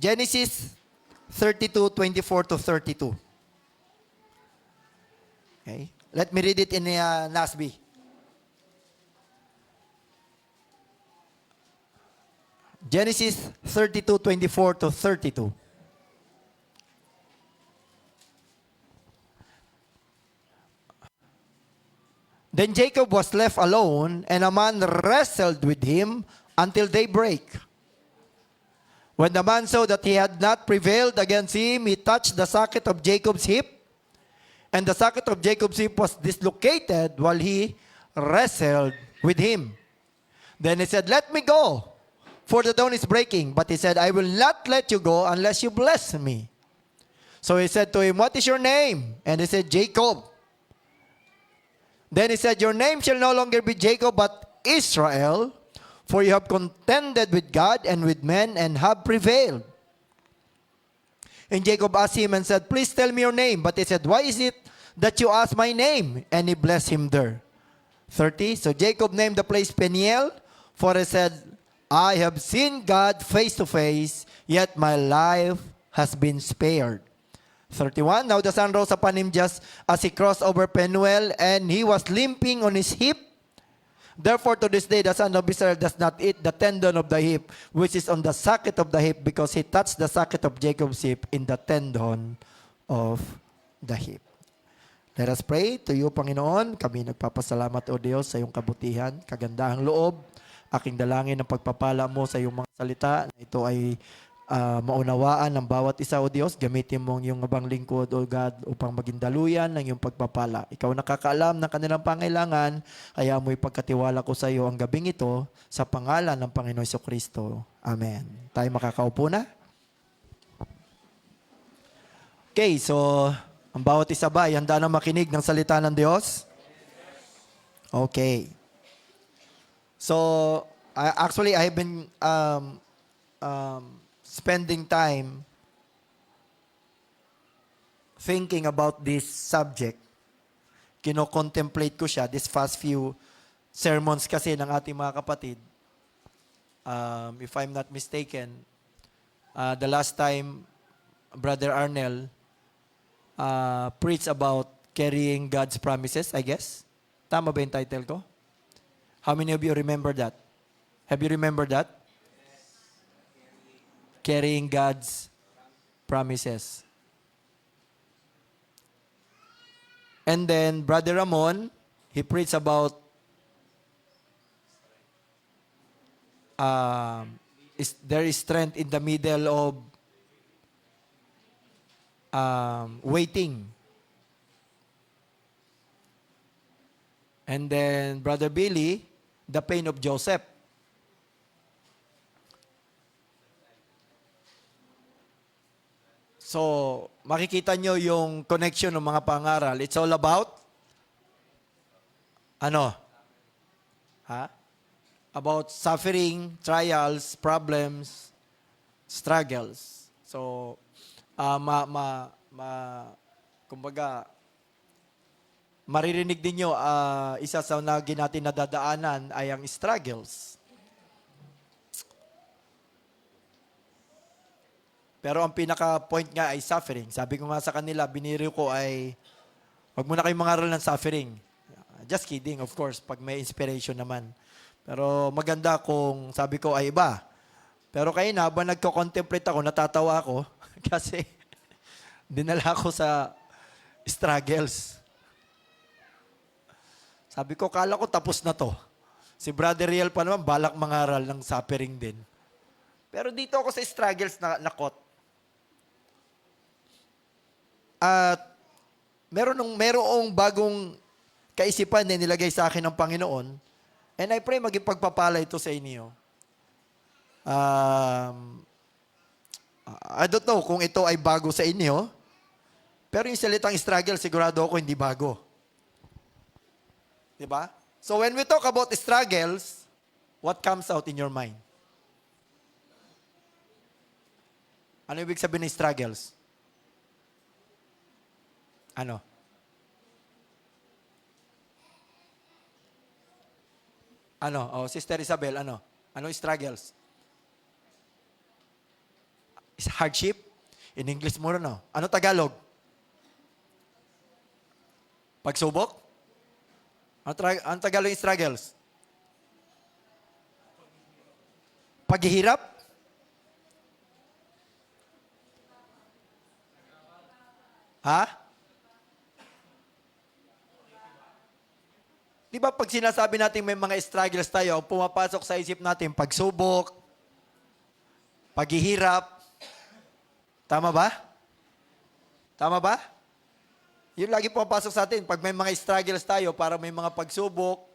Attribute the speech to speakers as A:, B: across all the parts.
A: Genesis 32:24 to 32. Okay? Let me read it in NASB. Genesis 32:24 to 32. Then Jacob was left alone, and a man wrestled with him until daybreak. When the man saw that he had not prevailed against him, he touched the socket of Jacob's hip, and the socket of Jacob's hip was dislocated while he wrestled with him. Then he said, "Let me go, for the dawn is breaking." But he said, "I will not let you go unless you bless me." So he said to him, "What is your name?" And he said, "Jacob." Then he said, "Your name shall no longer be Jacob, but Israel, for you have contended with God and with men and have prevailed." And Jacob asked him and said, "Please tell me your name." But he said, "Why is it that you ask my name?" And he blessed him there. 30. So Jacob named the place Peniel, for he said, "I have seen God face to face, yet my life has been spared." 31. Now the sun rose upon him just as he crossed over Penuel, and he was limping on his hip. Therefore to this day the son of Israel does not eat the tendon of the hip, which is on the socket of the hip, because he touched the socket of Jacob's hip in the tendon of the hip. Let us pray. To you, Panginoon, kami nagpapasalamat, O Diyos, sa iyong kabutihan, kagandahang loob, aking dalangin ng pagpapala mo sa iyong mga salita. Ito ay maunawaan ng bawat isa, O Diyos. Gamitin mong iyong abang lingkod, O God, upang maging daluyan ng iyong pagpapala. Ikaw nakakaalam ng kanilang pangailangan, kaya mo'y pagkatiwala ko sa iyo ang gabing ito sa pangalan ng Panginoon Jesucristo. Amen. Tayo makakaupo na? Okay, so ang bawat isa ba ay handa na makinig ng salita ng Diyos? Okay. So, actually, I have been spending time thinking about this subject. Kino-contemplate ko siya this past few sermons kasi ng ating mga kapatid. If I'm not mistaken, the last time Brother Arnel preached about carrying God's promises, I guess. Tama ba yung title ko? How many of you remember that? Have you remembered that? Carrying God's promises. And then, Brother Ramon, he preached about there is strength in the middle of waiting. And then, Brother Billy, the pain of Joseph. So, makikita nyo yung connection ng mga pangaral. It's all about, ano? About suffering, trials, problems, struggles. So, kumbaga, maririnig din nyo, isa sa naging natin nadadaanan ay ang struggles. Pero ang pinaka-point nga ay suffering. Sabi ko nga sa kanila, biniro ko ay, wag muna kayong mangaral ng suffering. Just kidding, of course, pag may inspiration naman. Pero maganda kung sabi ko ay iba. Pero kayo na, habang nagko-contemplate ako, natatawa ako kasi dinala ako sa struggles. Sabi ko, kala ko tapos na to. Si Brother Riel pa naman, balak mangaral ng suffering din. Pero dito ako sa struggles na nakot. At merong bagong kaisipan na nilagay sa akin ng Panginoon. And I pray maging pagpapala ito sa inyo. I don't know kung ito ay bago sa inyo. Pero yung salitang struggle, sigurado ako hindi bago. Diba? So when we talk about struggles, what comes out in your mind? Ano ibig sabihin ng struggles? Ano? Ano? Oh, Sister Isabel, ano? Ano struggles? is hardship. In English mo rin, no? Ano Tagalog? Pagsubok? Ano Tagalog yung struggles? Paghihirap? Ha? Di ba pag sinasabi natin may mga struggles tayo, ang pumapasok sa isip natin, pagsubok, paghihirap. Tama ba? Tama ba? Yun lagi pumapasok sa atin. Pag may mga struggles tayo, para may mga pagsubok,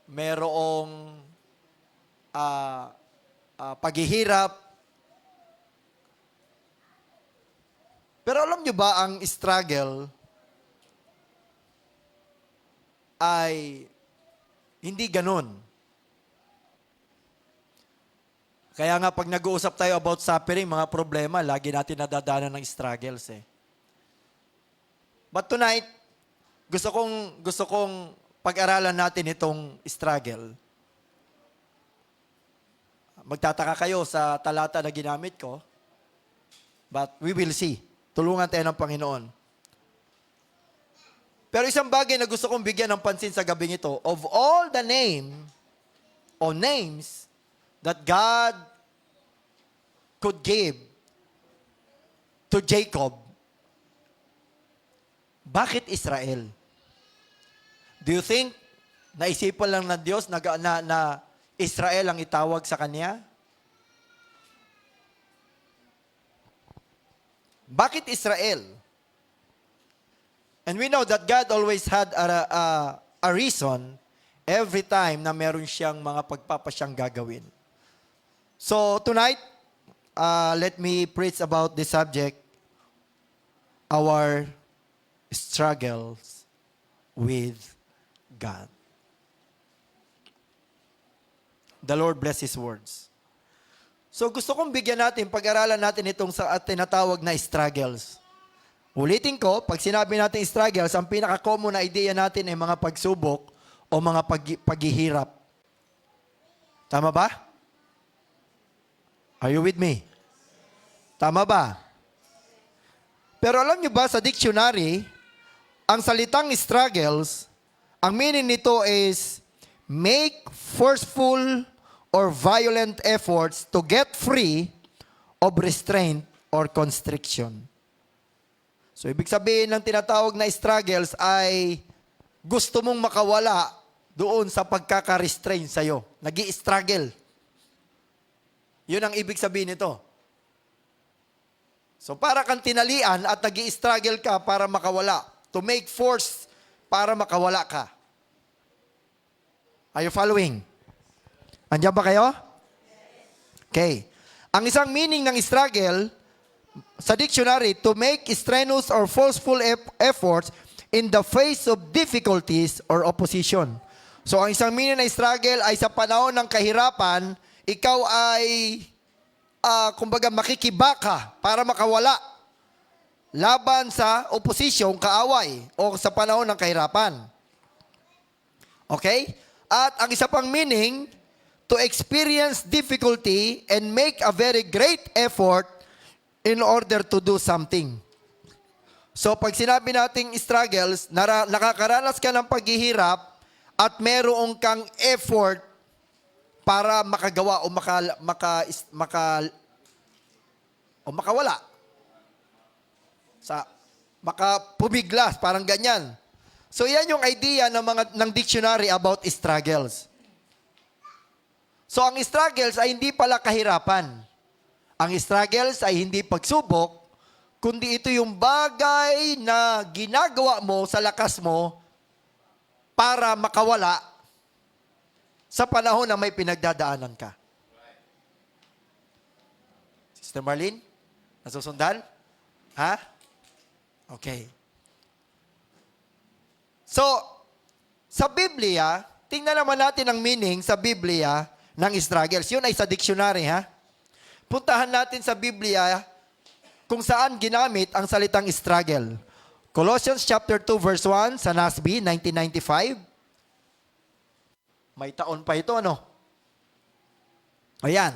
A: merong paghihirap. Pero alam nyo ba ang struggle ay hindi ganun. Kaya nga pag nag-uusap tayo about suffering, mga problema, lagi natin nadadaanan ng struggles eh. But tonight, gusto kong pag-aralan natin itong struggle. Magtataka kayo sa talata na ginamit ko, but we will see. Tulungan tayo ng Panginoon. Pero isang bagay na gusto kong bigyan ng pansin sa gabing ito, of all the names that God could give to Jacob, bakit Israel? Do you think naisipan lang ng Diyos na Israel ang itawag sa kanya? Bakit Israel? And we know that God always had a reason every time na meron siyang mga pagpapasyang gagawin. So tonight, let me preach about this subject, our struggles with God. The Lord bless His words. So gusto kong bigyan natin, pag-aralan natin itong sa tinatawag na struggles. Ulitin ko, pag sinabi natin struggles, ang pinaka-common na idea natin ay mga pagsubok o mga paghihirap. Tama ba? Are you with me? Tama ba? Pero alam niyo ba sa dictionary, ang salitang struggles, ang meaning nito is make forceful or violent efforts to get free of restraint or constriction. So, ibig sabihin ng tinatawag na struggles ay gusto mong makawala doon sa pagkaka-restrain sa'yo. Nag-i-struggle. Yun ang ibig sabihin nito. So, para kang tinalian at nag-i-struggle ka para makawala. To make force para makawala ka. Are you following? Andiyan ba kayo? Okay. Ang isang meaning ng struggle, sa dictionary, to make strenuous or forceful efforts in the face of difficulties or opposition. So, ang isang meaning ng struggle ay sa panahon ng kahirapan, ikaw ay, kumbaga, makikibaka para makawala laban sa opposition, kaaway, o sa panahon ng kahirapan. Okay? At ang isa pang meaning, to experience difficulty and make a very great effort in order to do something. So pag sinabi nating struggles, nakakaranas ka ng paghihirap at meron kang effort para makagawa o makawala. Makapumiglas, parang ganyan. So yan yung idea ng dictionary about struggles. So ang struggles ay hindi pala kahirapan. Ang struggles ay hindi pagsubok, kundi ito yung bagay na ginagawa mo sa lakas mo para makawala sa panahon na may pinagdadaanan ka. Sister Marlene, nasusundan? Ha? Okay. So, sa Biblia, tingnan naman natin ang meaning sa Biblia ng struggles. Yun ay sa dictionary, ha? Puntahan natin sa Biblia kung saan ginamit ang salitang struggle. Colossians chapter 2 verse 1 sa NASB 1995. May taon pa ito, ano? Ayan.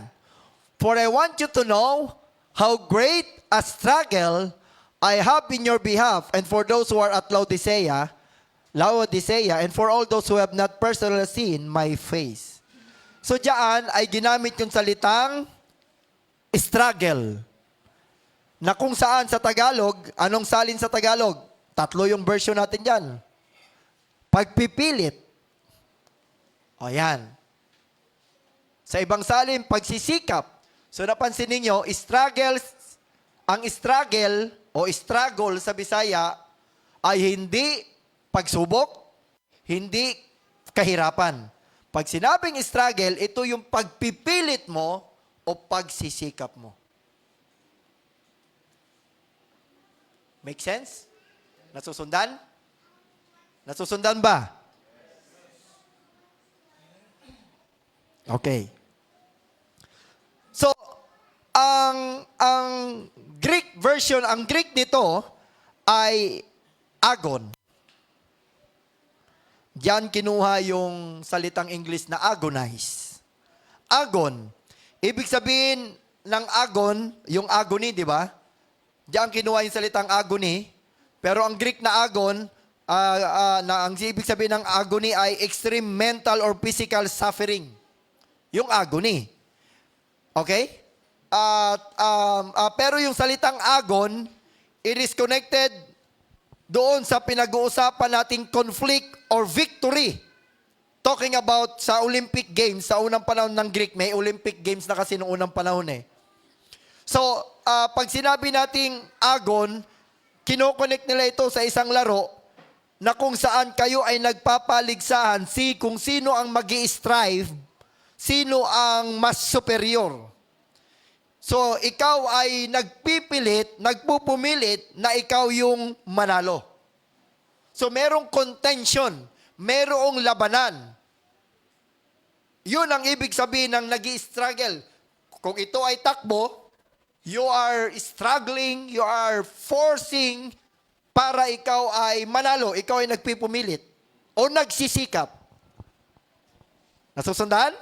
A: For I want you to know how great a struggle I have in your behalf, and for those who are at Laodicea, and for all those who have not personally seen my face. So diyan ay ginamit yung salitang struggle. Na kung saan sa Tagalog, anong salin sa Tagalog? Tatlo yung version natin dyan. Pagpipilit. O yan. Sa ibang salin, pagsisikap. So napansin ninyo, ang struggle o struggle sa Bisaya ay hindi pagsubok, hindi kahirapan. Pag sinabing struggle, ito yung pagpipilit mo o pagsisikap mo. Make sense? Nasusundan? Nasusundan ba? Okay. So, ang Greek version, ang Greek nito ay agon. Diyan kinuha yung salitang English na agonize. Agon. Ibig sabihin ng agon, yung agony, di ba? Diyan kinuha yung salitang agony. Pero ang Greek na agon, ang ibig sabihin ng agony ay extreme mental or physical suffering. Yung agony. Okay? Pero yung salitang agon, it is connected doon sa pinag-uusapan nating conflict or victory. Talking about sa Olympic Games, sa unang panahon ng Greek, may Olympic Games na kasi noong unang panahon eh. So, pag sinabi nating agon, kinoconnect nila ito sa isang laro na kung saan kayo ay nagpapaligsahan kung sino ang magi-strive, sino ang mas superior. So, ikaw ay nagpupumilit na ikaw yung manalo. So, merong contention, merong labanan. Yun ang ibig sabihin ng nag-i-struggle. Kung ito ay takbo, you are struggling, you are forcing para ikaw ay manalo, ikaw ay nagpipumilit o nagsisikap. Nasusundan?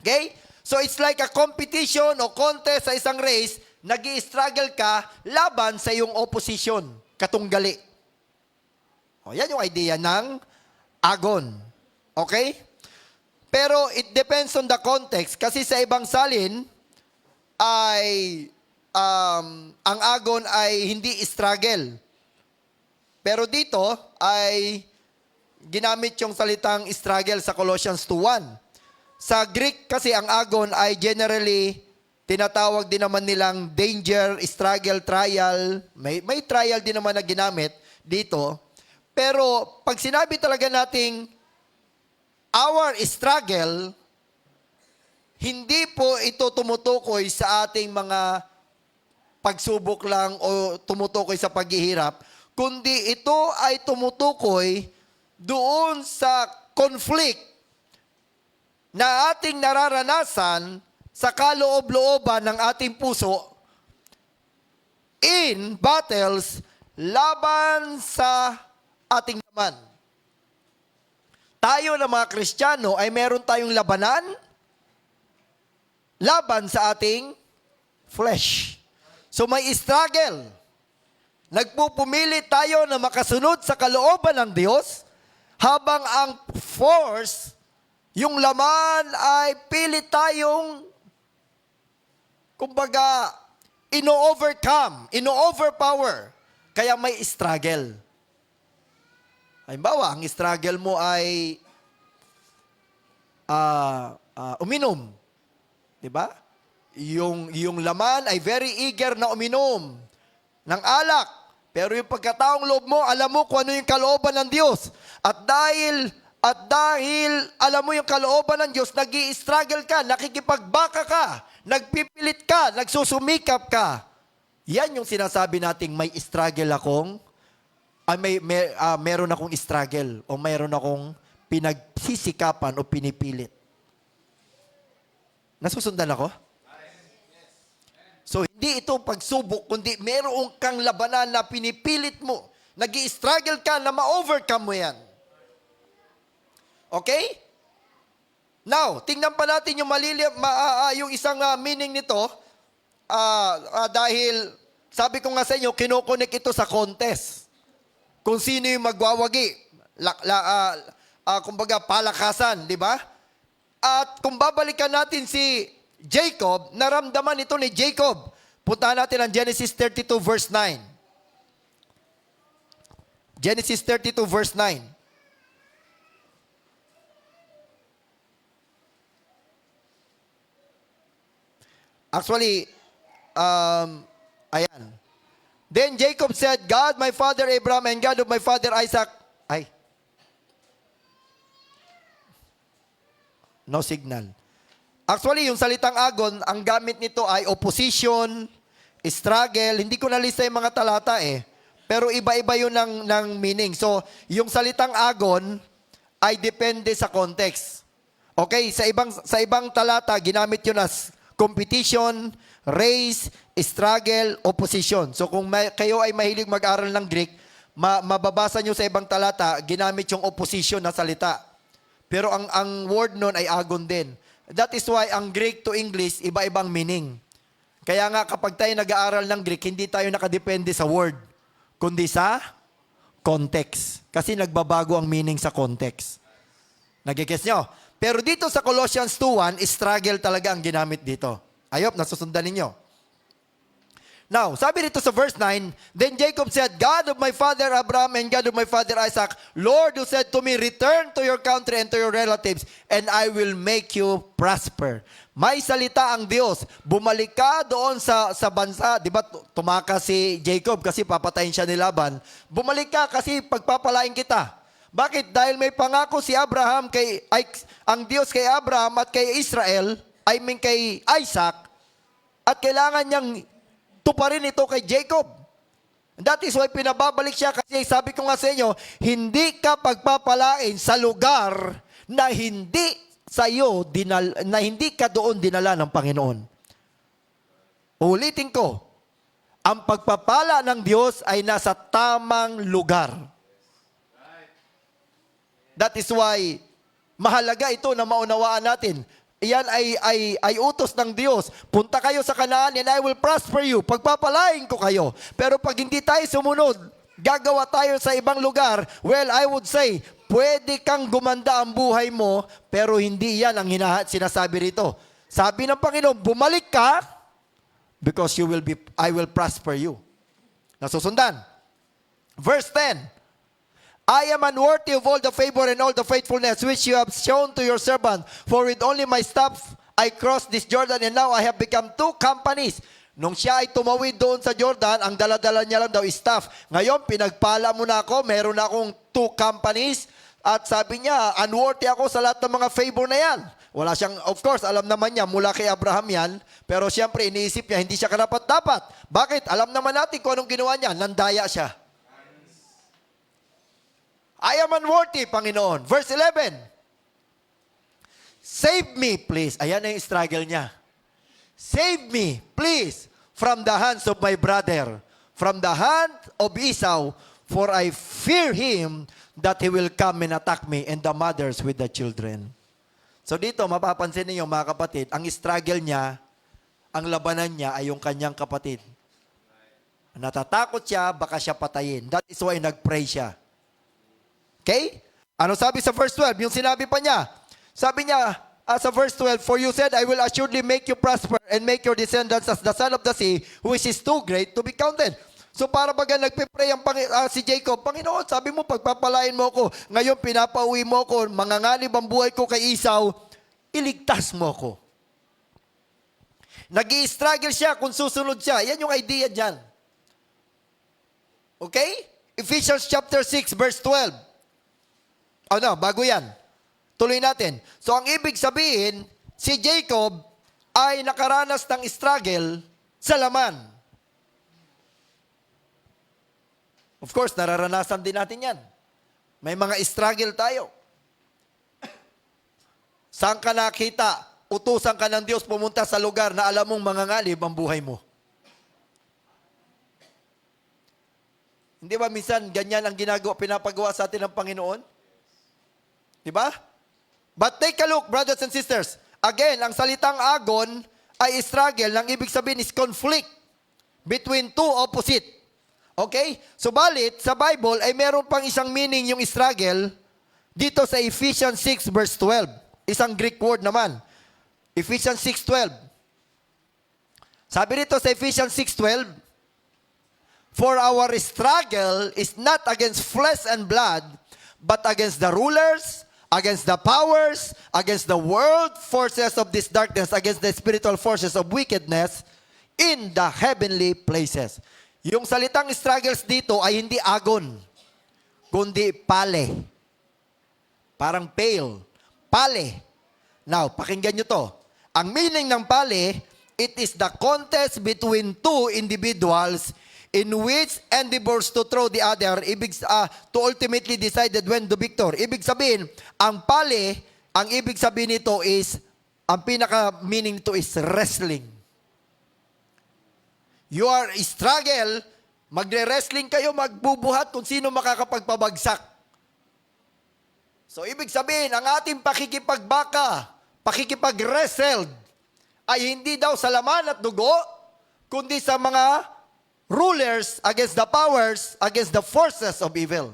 A: Okay? So it's like a competition o contest sa isang race, nag-i-struggle ka laban sa iyong opposition, katunggali. O yan yung idea ng agon. Okay? Pero it depends on the context. Kasi sa ibang salin, ay ang agon ay hindi struggle. Pero dito ay ginamit yung salitang struggle sa Colossians 2:1. Sa Greek kasi ang agon ay generally tinatawag din naman nilang danger, struggle, trial. May trial din naman na ginamit dito. Pero pag sinabi talaga nating our struggle, hindi po ito tumutukoy sa ating mga pagsubok lang o tumutukoy sa paghihirap, kundi ito ay tumutukoy doon sa conflict na ating nararanasan sa kaloob-looban ng ating puso in battles laban sa ating laman. Tayo na mga Kristiyano ay meron tayong labanan laban sa ating flesh. So may struggle. Nagpupumilit tayo na makasunod sa kalooban ng Diyos habang ang force, yung laman ay pilit tayong kumbaga ino-overpower. Kaya may struggle. Halimbawa, ang struggle mo ay uminom. Diba? Yung laman ay very eager na uminom ng alak. Pero yung pagkataong loob mo, alam mo kung ano yung kalooban ng Diyos. At dahil alam mo yung kalooban ng Diyos, nag-i-struggle ka, nakikipagbaka ka, nagpipilit ka, nagsusumikap ka. Yan yung sinasabi nating may struggle akong, meron akong struggle o meron akong pinagsisikapan o pinipilit. Nasusundan ako? So, hindi ito pagsubok, kundi meron kang labanan na pinipilit mo. Nag-i-struggle ka na ma-overcome mo yan. Okay? Now, tingnan pa natin yung yung isang meaning nito. dahil sabi ko nga sa inyo, kinokonek ito sa contest. Kung sino yung magwawagi. Kumbaga, palakasan, di ba? At kung babalikan natin si Jacob, naramdaman ito ni Jacob. Puntahan natin ang Genesis 32 verse 9. Genesis 32 verse 9. Actually, ayan. Then Jacob said, God, my father Abraham, and God of my father Isaac. No signal. Actually, yung salitang agon, ang gamit nito ay opposition, struggle. Hindi ko nalista yung mga talata eh. Pero iba-iba yun ng meaning. So, yung salitang agon ay depende sa context. Okay? Sa ibang talata, ginamit yun as competition, race, struggle, opposition. So, kung kayo ay mahilig mag-aral ng Greek, mababasa nyo sa ibang talata, ginamit yung opposition na salita. Pero ang word nun ay agon din. That is why ang Greek to English, iba-ibang meaning. Kaya nga kapag tayo nag-aaral ng Greek, hindi tayo nakadepende sa word, kundi sa context. Kasi nagbabago ang meaning sa context. Nagigets nyo? Pero dito sa Colossians 2:1, struggle talaga ang ginamit dito. Ayop, nasusundan ninyo. Now, sabi dito sa verse 9, Then Jacob said, God of my father Abraham and God of my father Isaac, Lord who said to me, Return to your country and to your relatives, and I will make you prosper. May salita ang Diyos. Bumalik ka doon sa bansa. Di ba tumakas si Jacob kasi papatayin siya ni Laban. Bumalik ka kasi pagpapalain kita. Bakit? Dahil may pangako si Abraham, ang Diyos kay Abraham at kay Israel, kay Isaac, at kailangan niyang tuparin ito kay Jacob. That is why pinababalik siya kasi sabi ko nga sa inyo, hindi ka pagpapalain sa lugar na hindi ka doon dinala ng Panginoon. Ulitin ko, ang pagpapala ng Diyos ay nasa tamang lugar. That is why mahalaga ito na maunawaan natin. Iyan ay utos ng Diyos. Punta kayo sa Kanaan and I will prosper you. Pagpapalain ko kayo. Pero pag hindi tayo sumunod, gagawa tayo sa ibang lugar, well, I would say, pwede kang gumanda ang buhay mo, pero hindi yan ang sinasabi rito. Sabi ng Panginoon, bumalik ka, because I will prosper you. Nasusundan. Verse 10. I am unworthy of all the favor and all the faithfulness which you have shown to your servant. For with only my staff I crossed this Jordan, and now I have become 2 companies. Nung siya ay tumawid doon sa Jordan, ang daladala niya lang daw is staff. Ngayon, pinagpala mo na ako, meron na akong 2 companies. At sabi niya, unworthy ako sa lahat ng mga favor na yan. Wala siyang, of course, alam naman niya, mula kay Abraham yan. Pero siyempre, iniisip niya, hindi siya karapat-dapat. Bakit? Alam naman natin kung anong ginawa niya. Nandaya siya. I am unworthy, Panginoon. Verse 11. Save me, please. Ayan na yung struggle niya. Save me, please, from the hands of my brother, from the hand of Esau, for I fear him that he will come and attack me and the mothers with the children. So dito, mapapansin niyo mga kapatid, ang struggle niya, ang labanan niya ay yung kanyang kapatid. Natatakot siya, baka siya patayin. That is why nag-pray siya. Okay? Ano sabi sa verse 12? Yung sinabi pa niya. Sabi niya sa verse 12, For you said, I will assuredly make you prosper and make your descendants as the sand of the sea, which is too great to be counted. So para baga nagpe-pray si Jacob, Panginoon, sabi mo, pagpapalain mo ako. Ngayon, pinapauwi mo ako. Manganganib ang buhay ko kay Esau. Iligtas mo ako. Nag-i-struggle siya kung susunod siya. Yan yung idea dyan. Okay? Ephesians chapter 6, verse 12. Bago yan. Tuloy natin. So, ang ibig sabihin, si Jacob ay nakaranas ng struggle sa laman. Of course, nararanasan din natin yan. May mga struggle tayo. Saan ka nakita? Utusan ka ng Diyos pumunta sa lugar na alam mong mangangalib ang buhay mo. Hindi ba minsan ganyan ang pinapagawa sa atin ng Panginoon? Diba? But take a look, brothers and sisters. Again, ang salitang agon ay struggle, nang ibig sabihin is conflict between two opposite. Okay? Subalit, sa Bible ay meron pang isang meaning yung struggle dito sa Ephesians 6 verse 12. Isang Greek word naman. Ephesians 6:12. Sabi dito sa Ephesians 6:12, "For our struggle is not against flesh and blood, but against the rulers, against the powers, against the world forces of this darkness, against the spiritual forces of wickedness in the heavenly places." Yung salitang struggles dito ay hindi agon, kundi pale. Parang pale. Pale. Now, pakinggan nyo to. Ang meaning ng pale, it is the contest between two individuals in which endeavors to throw the other, to ultimately decided when the victor. Ibig sabihin, ang pale, ang ibig sabihin nito is, ang pinaka-meaning nito is wrestling. You are struggle, magre-wrestling kayo, magbubuhat kung sino makakapagpabagsak. So, ibig sabihin, ang ating pakikipagbaka, pakikipag-wrestled, ay hindi daw sa laman at dugo, kundi sa mga rulers against the powers, against the forces of evil.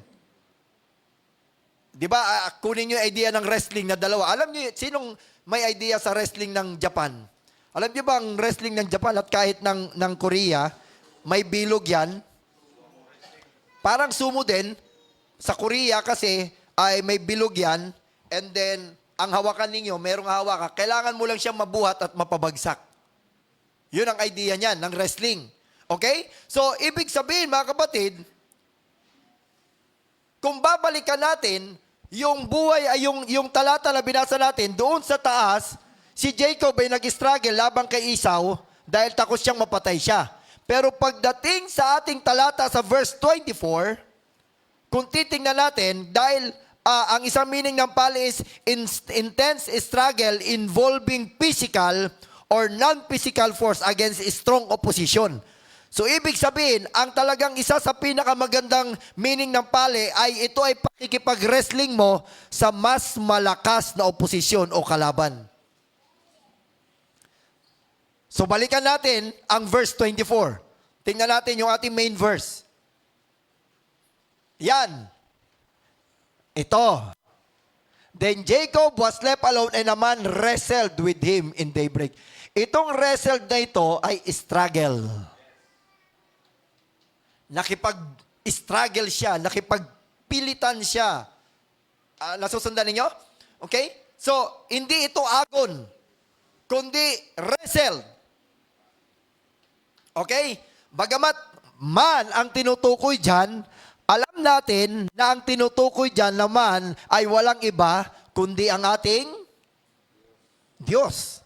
A: Di ba, kunin nyo yung idea ng wrestling na dalawa. Alam nyo, sinong may idea sa wrestling ng Japan? Alam nyo ba ang wrestling ng Japan at kahit ng Korea, may bilog yan? Parang sumo din. Sa Korea kasi ay may bilog yan, and then ang hawakan ninyo, merong hawakan, kailangan mo lang siyang mabuhat at mapabagsak. Yun ang idea niyan, ng wrestling. Okay? So, ibig sabihin, mga kapatid, kung babalikan natin, yung buhay ay yung talata na binasa natin, doon sa taas, si Jacob ay nag-struggle labang kay Esau dahil takot siyang mapatay siya. Pero pagdating sa ating talata sa verse 24, kung titingnan natin, dahil ang isang meaning ng pale is intense struggle involving physical or non-physical force against strong opposition. So, ibig sabihin, ang talagang isa sa pinakamagandang meaning ng pale ay ito ay pakikipag-wrestling mo sa mas malakas na oposisyon o kalaban. So, balikan natin ang verse 24. Tingnan natin yung ating main verse. Yan. Ito. Then Jacob was left alone and a man wrestled with him in daybreak. Itong wrestled na ito ay struggle. Nakipag-struggle siya, nakipagpilitan siya. Nasusundan ninyo? Okay? So, hindi ito agon, kundi wrestled. Okay? Bagamat man ang tinutukoy dyan, alam natin na ang tinutukoy dyan naman ay walang iba kundi ang ating Diyos.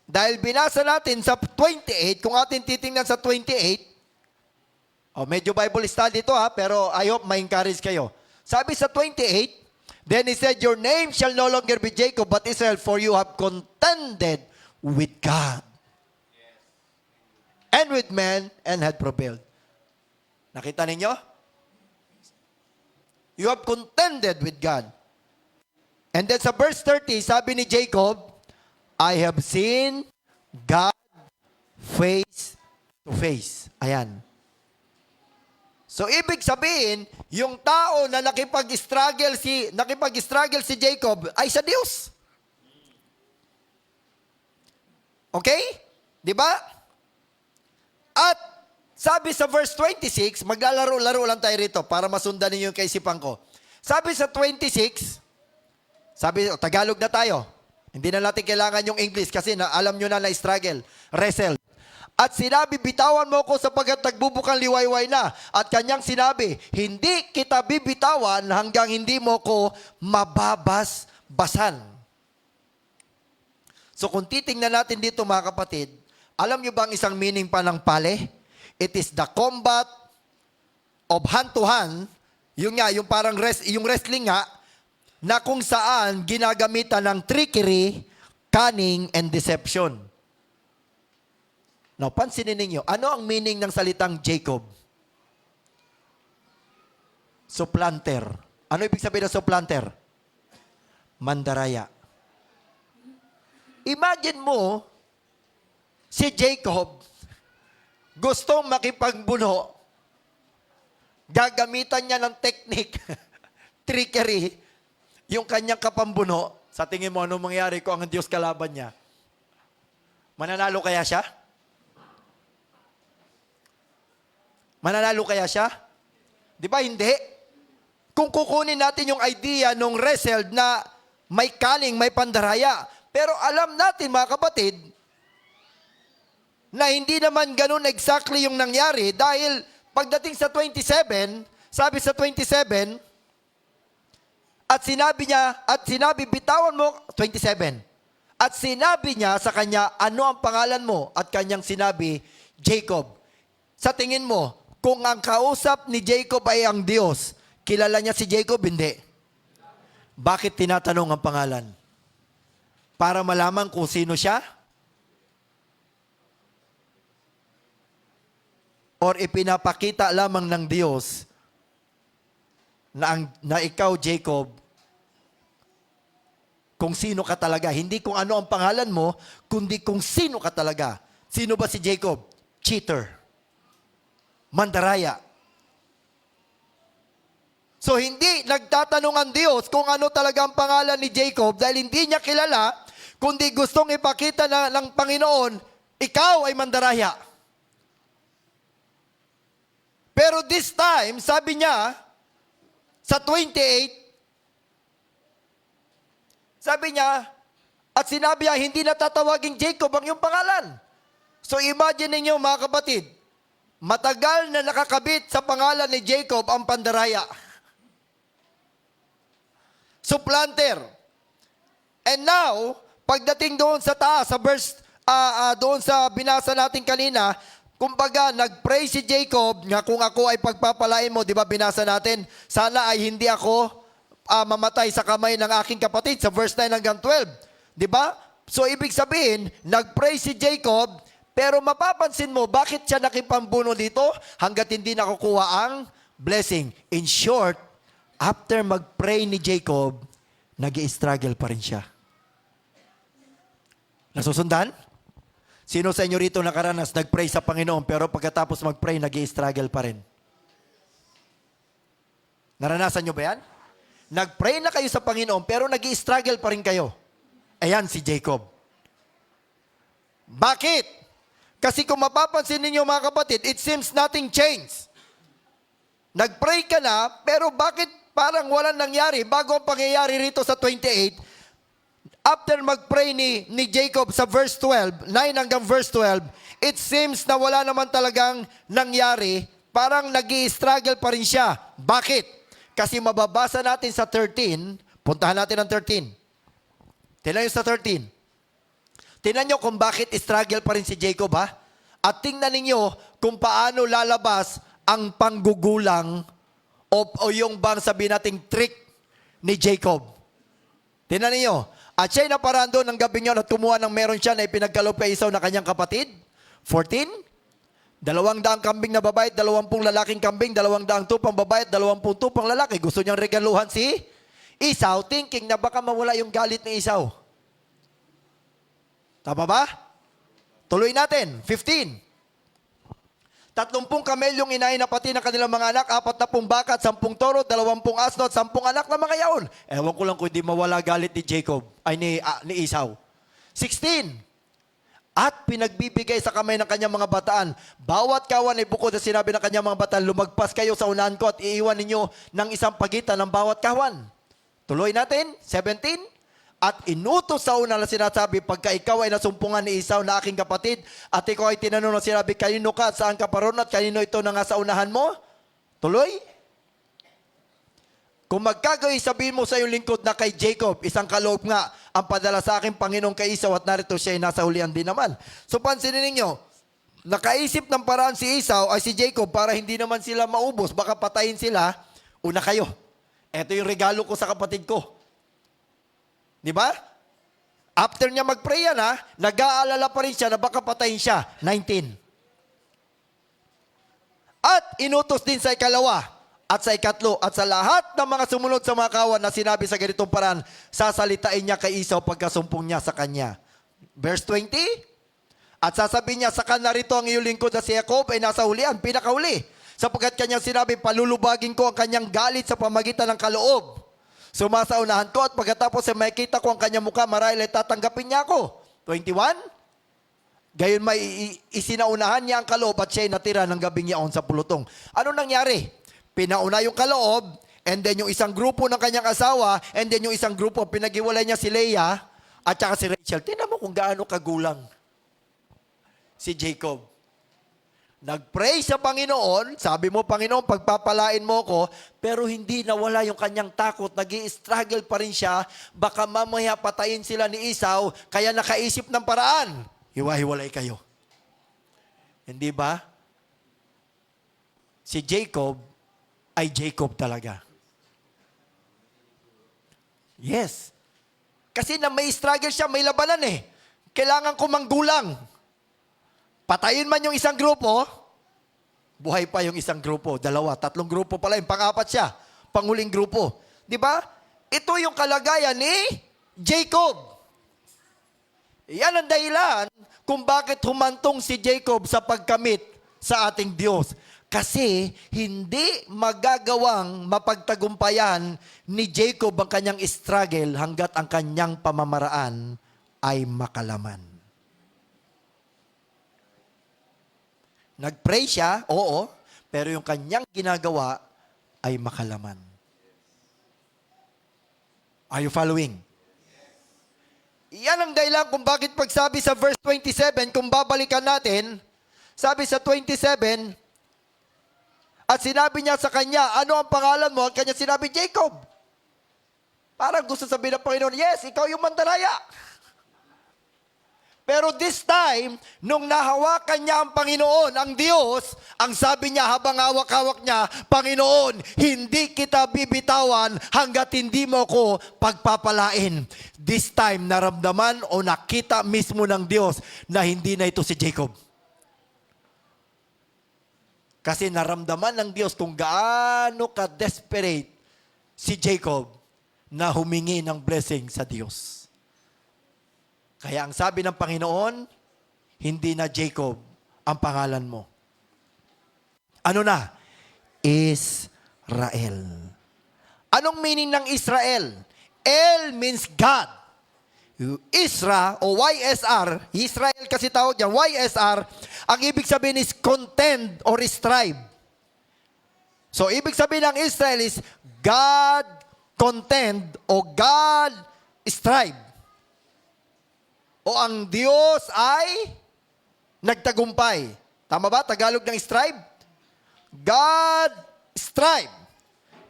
A: Dahil binasa natin sa 28, kung atin titingnan sa 28, medyo Bible study ito pero I hope ma-encourage kayo. Sabi sa 28, then he said, "Your name shall no longer be Jacob, but Israel, for you have contended with God and with men and had prevailed." Nakita ninyo? You have contended with God. And then sa verse 30, sabi ni Jacob, "I have seen God face to face." Ayan. So, ibig sabihin, yung tao na nakipag-struggle si Jacob ay sa Diyos. Okay? Di ba? At sabi sa verse 26, maglalaro-laro lang tayo rito para masundan ninyo yung kaisipan ko. Sabi sa 26, Tagalog na tayo. Hindi na natin kailangan yung English kasi alam nyo na struggle, wrestle. "At sinabi, bitawan mo ko sapagkat nagbubukang liwayway na. At kanyang sinabi, hindi kita bibitawan hanggang hindi mo ko mababasbasan." So kung titingnan natin dito mga kapatid, alam nyo ba ang isang meaning pa ng pale? It is the combat of hand-to-hand, yung parang yung wrestling nga, na kung saan ginagamitan ng trickery, cunning, and deception. Now, pansinin ninyo, ano ang meaning ng salitang Jacob? Supplanter. Ano ibig sabihin ng supplanter? Mandaraya. Imagine mo, si Jacob gustong makipagbuno, gagamitan niya ng technique, trickery, yung kanyang kapambuno. Sa tingin mo, anong mangyari kung ang Diyos kalaban niya? Mananalo kaya siya? Mananalo kaya siya? Di ba hindi? Kung kukunin natin yung idea nung wrestled na may kaling, may pandaraya, pero alam natin mga kapatid, na hindi naman ganun exactly yung nangyari dahil pagdating sa 27, sabi sa 27, at sinabi, bitawan mo, 27, at sinabi niya sa kanya, ano ang pangalan mo? At kanyang sinabi, Jacob. Sa tingin mo, kung ang kausap ni Jacob ay ang Diyos, kilala niya si Jacob? Hindi. Bakit tinatanong ang pangalan? Para malaman kung sino siya? Or ipinapakita lamang ng Diyos na ikaw, Jacob, kung sino ka talaga. Hindi kung ano ang pangalan mo, kundi kung sino ka talaga. Sino ba si Jacob? Cheater. Mandaraya. So hindi nagtatanong ang Diyos kung ano talaga ang pangalan ni Jacob dahil hindi niya kilala, kundi gustong ipakita ng Panginoon, ikaw ay mandaraya. Pero this time, sabi niya, sa 28, sabi niya, at sinabi niya, hindi na tatawaging Jacob ang iyong pangalan. So imagine ninyo mga kapatid, matagal na nakakabit sa pangalan ni Jacob ang pandaraya. Supplanter. And now, pagdating doon sa taas, sa verse, doon sa binasa natin kanina, kumbaga, nag-pray si Jacob nga kung ako ay pagpapalain mo, di ba binasa natin, sana ay hindi ako mamatay sa kamay ng aking kapatid sa verse 9 hanggang 12. Di ba? So, ibig sabihin, nag-pray si Jacob, pero mapapansin mo, bakit siya nakipambuno dito hanggat hindi nakukuha ang blessing? In short, after mag-pray ni Jacob, nag-i-struggle pa rin siya. Nasusundan? Sino sa inyo rito nakaranas, nag-pray sa Panginoon, pero pagkatapos mag-pray, nag-i-struggle pa rin? Naranasan nyo ba yan? Nag-pray na kayo sa Panginoon, pero nag-i-struggle pa rin kayo. Ayan si Jacob. Bakit? Kasi kung mapapansin ninyo mga kapatid, it seems nothing changed. Nag-pray ka na, pero bakit parang walang nangyari? Bago ang pangyayari rito sa 28, after mag-pray ni Jacob sa verse 12, 9 hanggang verse 12, it seems na wala naman talagang nangyari, parang nag-i-struggle pa rin siya. Bakit? Kasi mababasa natin sa 13, puntahan natin ang 13. Tingnan nyo sa 13. Tingnan nyo kung bakit struggle pa rin si Jacob, ha? At tingnan ninyo kung paano lalabas ang panggugulang o yung bang sabihin nating trick ni Jacob. Tingnan ninyo. At siya'y naparaan doon ng gabing yun at kumuha ng meron siya na ipinagkaloob kay Esau na kanyang kapatid. 14. 200 kambing na babae, 20 lalaking kambing, 200 tupang babae, 20 tupang lalaki. Gusto niyang regaluhan si Esau, thinking na baka mawala yung galit ni Esau. Tama ba? Tuloy natin. 15. 30 kamelyong inahin na pati ng kanilang mga anak, 40 baka at 10 toro, 20 asno at 10 anak na mga yaon. Ewan ko lang kung di mawala galit ni Jacob, ay ni Esau. 16. At pinagbibigay sa kamay ng kanyang mga bataan. Bawat kawan ay bukod na sinabi ng kanyang mga bataan, lumagpas kayo sa unahan ko at iiwan ninyo ng isang pagitan ng bawat kawan. Tuloy natin, 17. At inutos sa una na sinasabi, pagka ikaw ay nasumpungan ni Esau na aking kapatid, at ikaw ay tinanong na sinabi, kanino ka, saan ka paron at kanino ito na nga sa unahan mo? Tuloy. Kung magkagawin, sabihin mo sa iyong lingkod na kay Jacob, isang kaloob nga ang padala sa aking Panginoong kay Esau at narito siya ay nasa hulihan din naman. So pansinin ninyo, nakaisip ng paraan si Esau ay si Jacob para hindi naman sila maubos, baka patayin sila, una kayo. Ito yung regalo ko sa kapatid ko. Di ba? After niya mag-pray yan nag-aalala pa rin siya na baka patayin siya. 19. At inutos din sa ikalawa, at sa ikatlo, at sa lahat ng mga sumunod sa mga kawan na sinabi sa ganitong paraan, sasalitain niya kay Esau pagkasumpong niya sa kanya. Verse 20, At sasabihin niya, saka narito ang iyong lingkod na si Jacob ay nasa hulian, pinakahuli. Sapagkat kanyang sinabi, palulubagin ko ang kanyang galit sa pamagitan ng kaloob. Sumasaunahan ko at pagkatapos ay makita ko ang kanyang mukha, marahil ay tatanggapin niya ako. 21. Gayon may isinaunahan niya ang kaloob at siya'y natira ng gabing yaon sa pulutong. Ano nangyari? Pinauna yung kaloob, and then yung isang grupo ng kanyang asawa, and then yung isang grupo, pinag-iwalay niya si Leah at saka si Rachel. Tingnan mo kung gaano kagulang si Jacob. Nag-pray sa Panginoon, sabi mo, Panginoon, pagpapalain mo ko, pero hindi nawala yung kanyang takot, nag-i-struggle pa rin siya, baka mamaya patayin sila ni Esau, kaya nakaisip ng paraan. Hiwa-hiwalay kayo. Hindi ba? Si Jacob ay Jacob talaga. Yes. Kasi na may struggle siya, may labanan eh. Kailangan ko manggulang. Patayin man yung isang grupo, buhay pa yung isang grupo, 2, 3 grupo pala, yung pang-4 siya, panghuling grupo. Di ba? Ito yung kalagayan ni Jacob. Yan ang dahilan kung bakit humantong si Jacob sa pagkamit sa ating Diyos. Kasi hindi magagawang mapagtagumpayan ni Jacob ang kanyang struggle hanggat ang kanyang pamamaraan ay makalaman. Nag-pray siya, oo, pero yung kanyang ginagawa ay makalaman. Are you following? Yan ang dahilan kung bakit pagsabi sa verse 27, kung babalikan natin, sabi sa 27, at sinabi niya sa kanya, ano ang pangalan mo? At kanya sinabi, Jacob. Parang gusto sabihin ng Panginoon, yes, ikaw yung mandaraya. Pero this time, nung nahawakan niya ang Panginoon, ang Diyos, ang sabi niya habang hawak-hawak niya, Panginoon, hindi kita bibitawan hanggat hindi mo ko pagpapalain. This time, naramdaman o nakita mismo ng Diyos na hindi na ito si Jacob. Kasi naramdaman ng Diyos kung gaano ka-desperate si Jacob na humingi ng blessing sa Diyos. Kaya ang sabi ng Panginoon, hindi na Jacob ang pangalan mo. Ano na? Israel. Anong meaning ng Israel? El means God. Isra o YSR, Israel kasi tawag yan, YSR, ang ibig sabihin is contend or strive. So, ibig sabihin ng Israel is God contend o God strive. O ang Diyos ay nagtagumpay. Tama ba? Tagalog ng strive? God strive.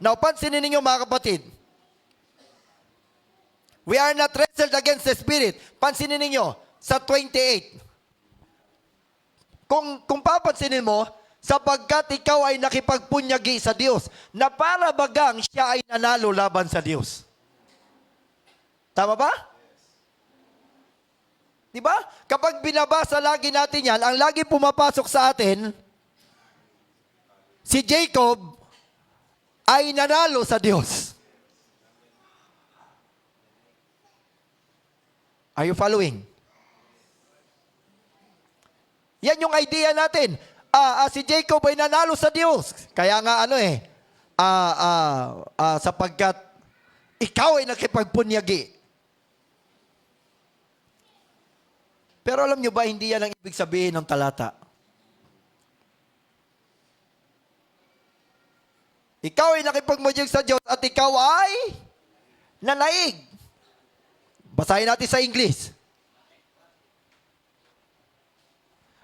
A: Now, pansinin ninyo mga kapatid. We are not wrestled against the spirit. Pansinin ninyo sa 28. Kung papansinin mo, sapagkat ikaw ay nakipagpunyagi sa Diyos, na para bagang siya ay nanalo laban sa Diyos. Tama ba? Di ba? Kapag binabasa lagi natin yan, ang lagi pumapasok sa atin, si Jacob ay nanalo sa Diyos. Are you following? Yan yung idea natin. Si Jacob ay nanalo sa Diyos. Kaya nga sapagkat ikaw ay nakipagpunyagi. Pero alam nyo ba, hindi yan ang ibig sabihin ng talata. Ikaw ay nakipagmunyag sa Diyos at ikaw ay nanaig. Basahin natin sa English.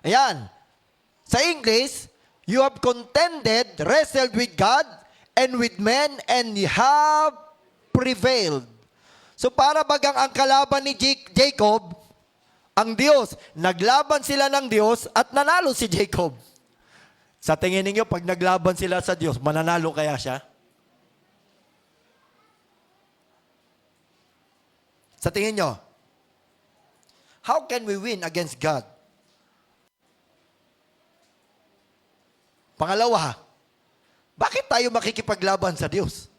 A: Ayan. Sa English, you have contended, wrestled with God and with men, and you have prevailed. So para bagang ang kalaban ni Jacob, ang Diyos, naglaban sila ng Diyos at nanalo si Jacob. Sa tingin ninyo, pag naglaban sila sa Diyos, mananalo kaya siya? Sa tingin nyo, how can we win against God? Pangalawa, bakit tayo makikipaglaban sa Diyos?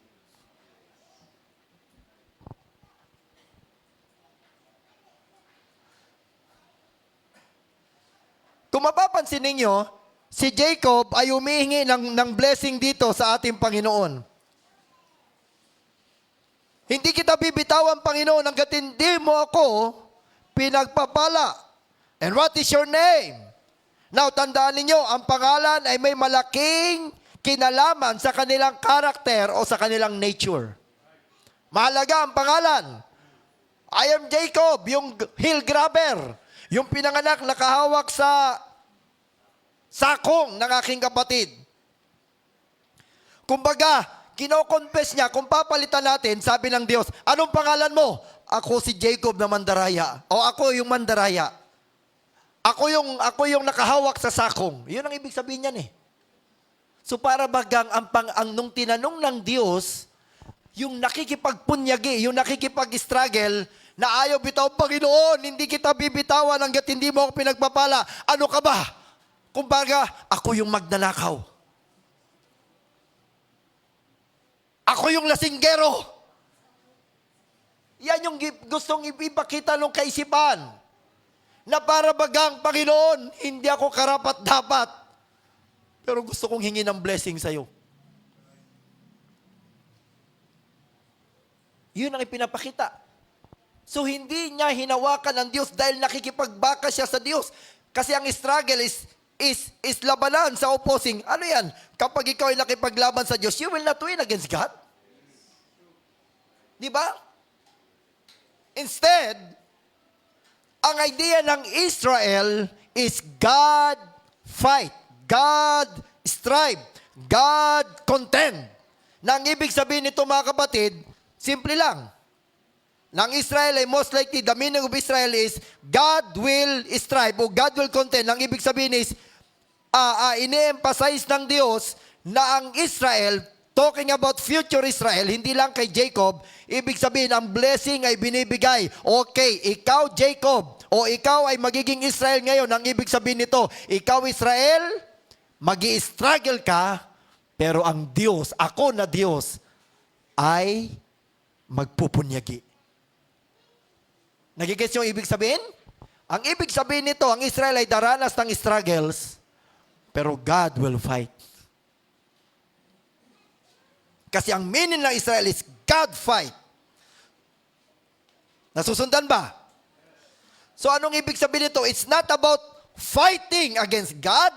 A: Kung mapapansin ninyo, si Jacob ay humihingi ng blessing dito sa ating Panginoon. Hindi kita bibitawan, Panginoon, hanggat hindi mo ako pinagpapala. And what is your name? Now, tandaan ninyo, ang pangalan ay may malaking kinalaman sa kanilang karakter o sa kanilang nature. Mahalaga ang pangalan. I am Jacob, yung hill grabber, yung pinanganak nakahawak sa sakong ng aking kapatid. Kumbaga, kino-confess niya, kung papalitan natin, sabi ng Diyos, anong pangalan mo? Ako si Jacob na mandaraya. O ako yung mandaraya. Ako yung nakahawak sa sakong. Yun ang ibig sabihin niyan eh. So para bagang nung tinanong ng Diyos, yung nakikipagpunyagi, yung nakikipag-struggle, na ayaw bitaw, Panginoon, hindi kita bibitawan hanggat hindi mo ako pinagpapala. Ano ka ba? Kumbaga, ako yung magnanakaw. Ako yung lasinggero. Yan yung gustong ipakita ng kaisipan. Na para bagang, Panginoon, hindi ako karapat-dapat. Pero gusto kong hingi ng blessing sa'yo. Yun ang ipinapakita. So hindi niya hinawakan ng Diyos dahil nakikipagbaka siya sa Diyos. Kasi ang struggle is labanan sa opposing. Ano yan? Kapag ikaw ay nakipaglaban sa Diyos, you will not win against God. Di ba? Instead, ang idea ng Israel is God fight, God strive, God contend. Nang ibig sabihin nito mga kapatid, simple lang. Nang Israel ay most likely, the meaning of Israel is God will strive o God will contend. Nang ibig sabihin is, ini-emphasize ng Diyos na ang Israel, talking about future Israel, hindi lang kay Jacob, ibig sabihin, ang blessing ay binibigay. Okay, ikaw Jacob, o ikaw ay magiging Israel ngayon. Ang ibig sabihin nito, ikaw Israel, magi-struggle ka, pero ang Diyos, ako na Diyos, ay magpupunyagi. Nagigets yung ibig sabihin? Ang ibig sabihin nito, ang Israel ay daranas ng struggles, pero God will fight. Kasi ang meaning ng Israel is God fight. Nasusundan ba? So anong ibig sabihin nito? It's not about fighting against God,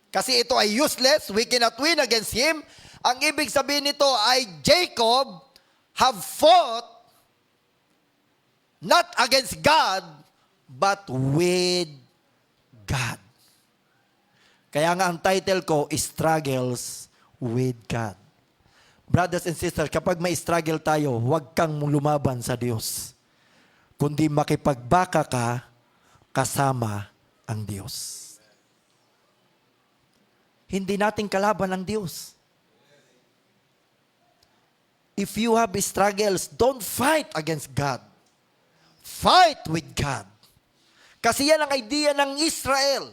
A: kasi ito ay useless, we cannot win against Him. Ang ibig sabihin nito ay Jacob have fought not against God, but with God. Kaya nga ang title ko, Struggles with God. Brothers and sisters, kapag may struggle tayo, huwag kang lumaban sa Diyos, kundi makipagbaka ka kasama ang Diyos. Hindi natin kalaban ang Diyos. If you have struggles, don't fight against God. Fight with God. Kasi yan ang idea ng Israel.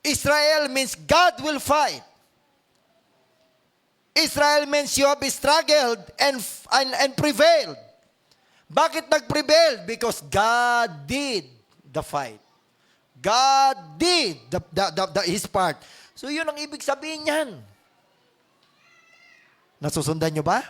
A: Israel means God will fight. Israel means you have struggled and prevailed. Bakit nag-prevail? Because God did the fight. God did His part. So yun ang ibig sabihin niyan. Nasusundan nyo ba?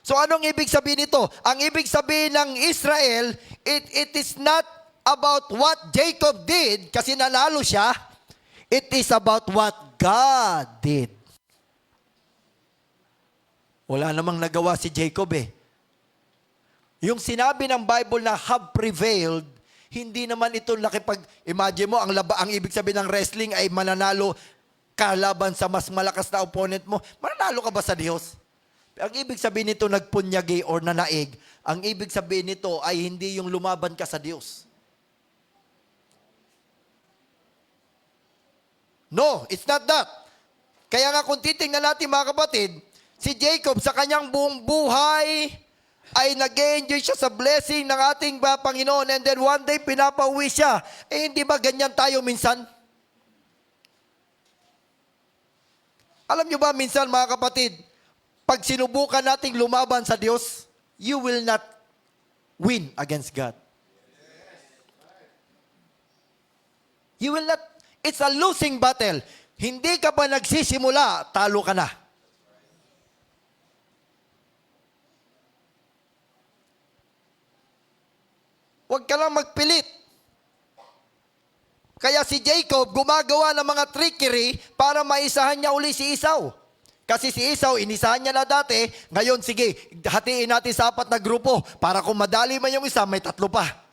A: So anong ibig sabihin nito? Ang ibig sabihin ng Israel, it is not about what Jacob did, kasi nanalo siya. It is about what God did. Wala namang nagawa si Jacob eh. Yung sinabi ng Bible na have prevailed, hindi naman ito imagine mo, ang ibig sabihin ng wrestling ay mananalo kalaban sa mas malakas na opponent mo. Mananalo ka ba sa Diyos? Ang ibig sabihin nito nagpunyagi or nanaig, ang ibig sabihin nito ay hindi yung lumaban ka sa Diyos. No, it's not that. Kaya nga kung titingnan natin mga kapatid, si Jacob sa kanyang buong buhay ay nag-enjoy siya sa blessing ng ating Panginoon, and then one day pinapauwi siya. Eh hindi ba ganyan tayo minsan? Alam nyo ba minsan mga kapatid, pag sinubukan nating lumaban sa Diyos, you will not win against God. You will not, it's a losing battle. Hindi ka pa nagsisimula, talo ka na. Huwag ka lang magpilit. Kaya si Jacob gumagawa ng mga trickery para maisahan niya uli si Esau. Kasi si Esau, inisahan niya na dati, ngayon sige, hatiin natin sa 4 na grupo para kung madali man yung isa, may 3 pa.